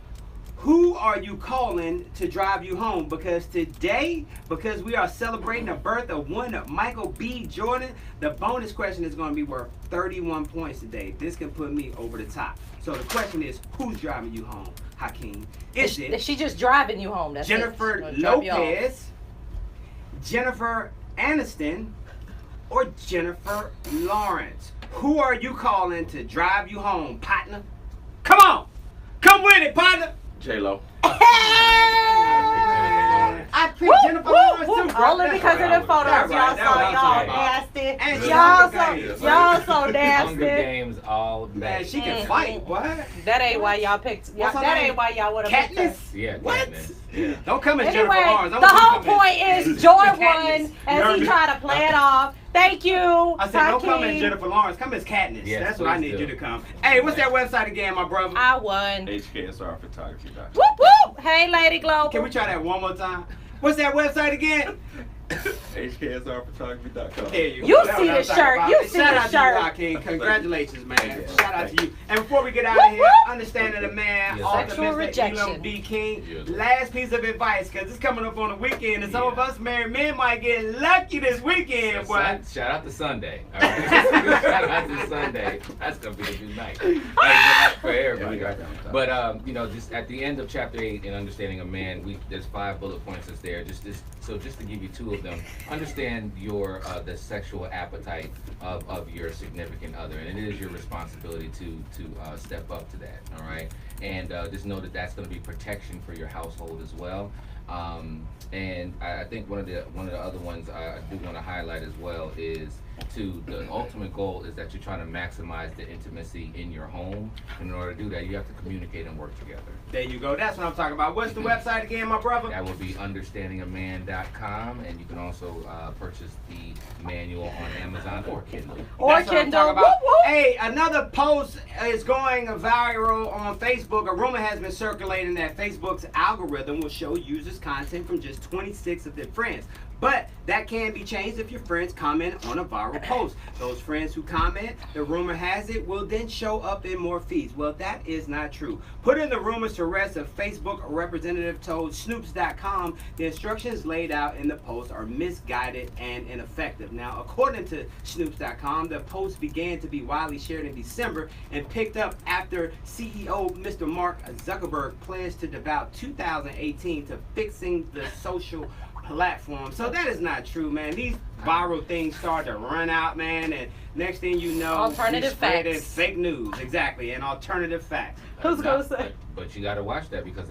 Who are you calling to drive you home? Because today, because we are celebrating the birth of one Michael B. Jordan, the bonus question is going to be worth 31 points today. This can put me over the top. So the question is, who's driving you home, Hakeem? Is it She just driving you home? That's Jennifer it. Drop you off. Lopez, Jennifer Aniston, or Jennifer Lawrence? Who are you calling to drive you home, partner? Come on! Come with it, partner! J-Lo. I picked Jennifer Lawrence too, bro. Only because of the photos That's y'all right. saw. That's Y'all what I'm nasty. And she Y'all Hunger so Hunger nasty. Games all day. Man, she can fight, what? That ain't why y'all picked. What's her That name? ain't why y'all would have picked her. Katniss? Yeah, What? Katniss. Yeah. Don't come as Anyway, Jennifer Lawrence. I the want you to whole come point as is Joy Katniss. won as he Nervous. tried to play it off. Thank you. I said, don't come as Hakeem. Jennifer Lawrence. Come as Katniss. Yes, That's what I please need do. you to come. Hey, what's that website again, my brother? I won. HKSRphotography.com. Whoop whoop. Hey, Lady Global. Can we try that one more time? What's that website again? HKSRphotography.com. There you You go. That's see what the I'm talking shirt. about. You see Shout the out to shirt. you, Hakim. Congratulations, man. Yeah. Shout out to you. And before we get out of here, understanding the man, Yes, all sir. the Sexual Mr. rejection. Elam B. King. Yes. Last piece of advice, because it's coming up on the weekend, and some of Yeah. us married men might get lucky this weekend, boy. Shout out to Sunday. All right? Shout out to Sunday. That's gonna be a good night. Hey, for everybody. Right? But just at the end of chapter 8 in Understanding a Man, there's 5 bullet points that's there. Just to give you 2 of them, understand your the sexual appetite of your significant other, and it is your responsibility to step up to that. All right, and just know that that's going to be protection for your household as well. And I think one of the other ones I do want to highlight as well is the ultimate goal is that you're trying to maximize the intimacy in your home. And in order to do that, you have to communicate and work together. There you go. That's what I'm talking about. What's the website again, my brother? That will be understandingaman.com, and you can also purchase the manual on Amazon or Kindle. Or That's what I'm Kindle. talking about. Whoop, whoop. Hey, another post is going viral on Facebook. A rumor has been circulating that Facebook's algorithm will show users content from just 26 of their friends. But that can be changed if your friends comment on a viral post. Those friends who comment, the rumor has it, will then show up in more feeds. Well, that is not true. Putting the rumors to rest, a Facebook representative told Snoops.com the instructions laid out in the post are misguided and ineffective. Now, according to Snoops.com, the post began to be widely shared in December and picked up after CEO Mr. Mark Zuckerberg pledged to devote 2018 to fixing the social platform. So that is not true, man. These viral things start to run out, man, and next thing you know, Alternative spreading facts. fake news. Exactly, and alternative facts. Who's gonna say? But you got to watch that because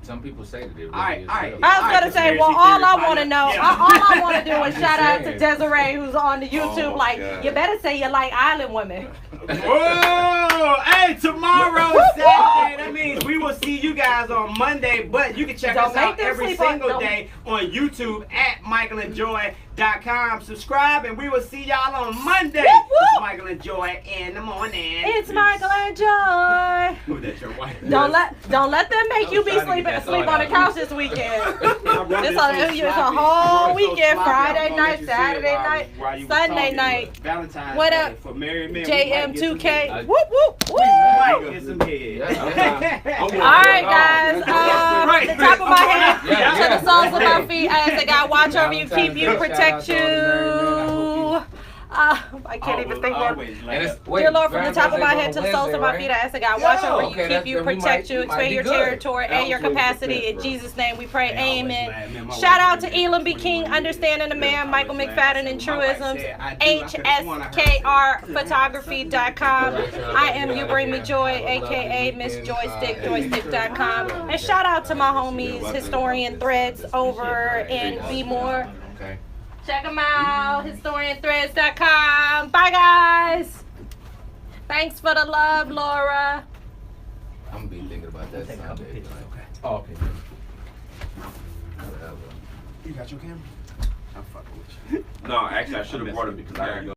some people say that it really All right, is all right. real. I was gonna say, well, all I want to know, Yeah. all I want to do is I'm shout out to saying. Desiree, who's on the YouTube. Oh, Like, God. you better say you like island women. Whoa! Hey, tomorrow Saturday. That means we will see you guys on Monday, but you can check Don't us make out them every sleep on- single don't- day on YouTube at michaelandjoy.com. Subscribe, and we will see y'all on Monday. Whoop, whoop. It's Michael and Joy in the morning. It's Michael and Joy. Who, that's your wife? Don't let them make you be trying to sleep get that on thought the out. couch this weekend. It's It's a whole weekend, Friday night, Saturday night, Sunday night. Valentine's What Day up? for married men. we might get some JM2K. head. Whoop whoop We whoop. might get some head. All right, guys. Right. The top of my head Yeah, to yeah. the soles of my feet. I ask that God watch over you, keep you, protect you. I can't even think what. Dear Lord, from the top of my head to the soles of my feet, I ask that God watch over you, Okay, keep you, we protect might- you, we might expand be your good. territory and your capacity. In Jesus' name we pray, amen. Shout out to Elam B. King, Understanding the Man, Michael McFadden and Truisms, HSKRphotography.com. I am You Bring Me Joy, aka Miss Joystick, joystick.com. And shout out to my homies, Historian Threads over in Be More. Okay. Check them out, historianthreads.com. Bye, guys. Thanks for the love, Laura. I'm gonna be thinking about that Sunday. Oh, okay. Whatever. You got your camera? I'm fucking with you. No, actually, I should have brought it because I gotta go.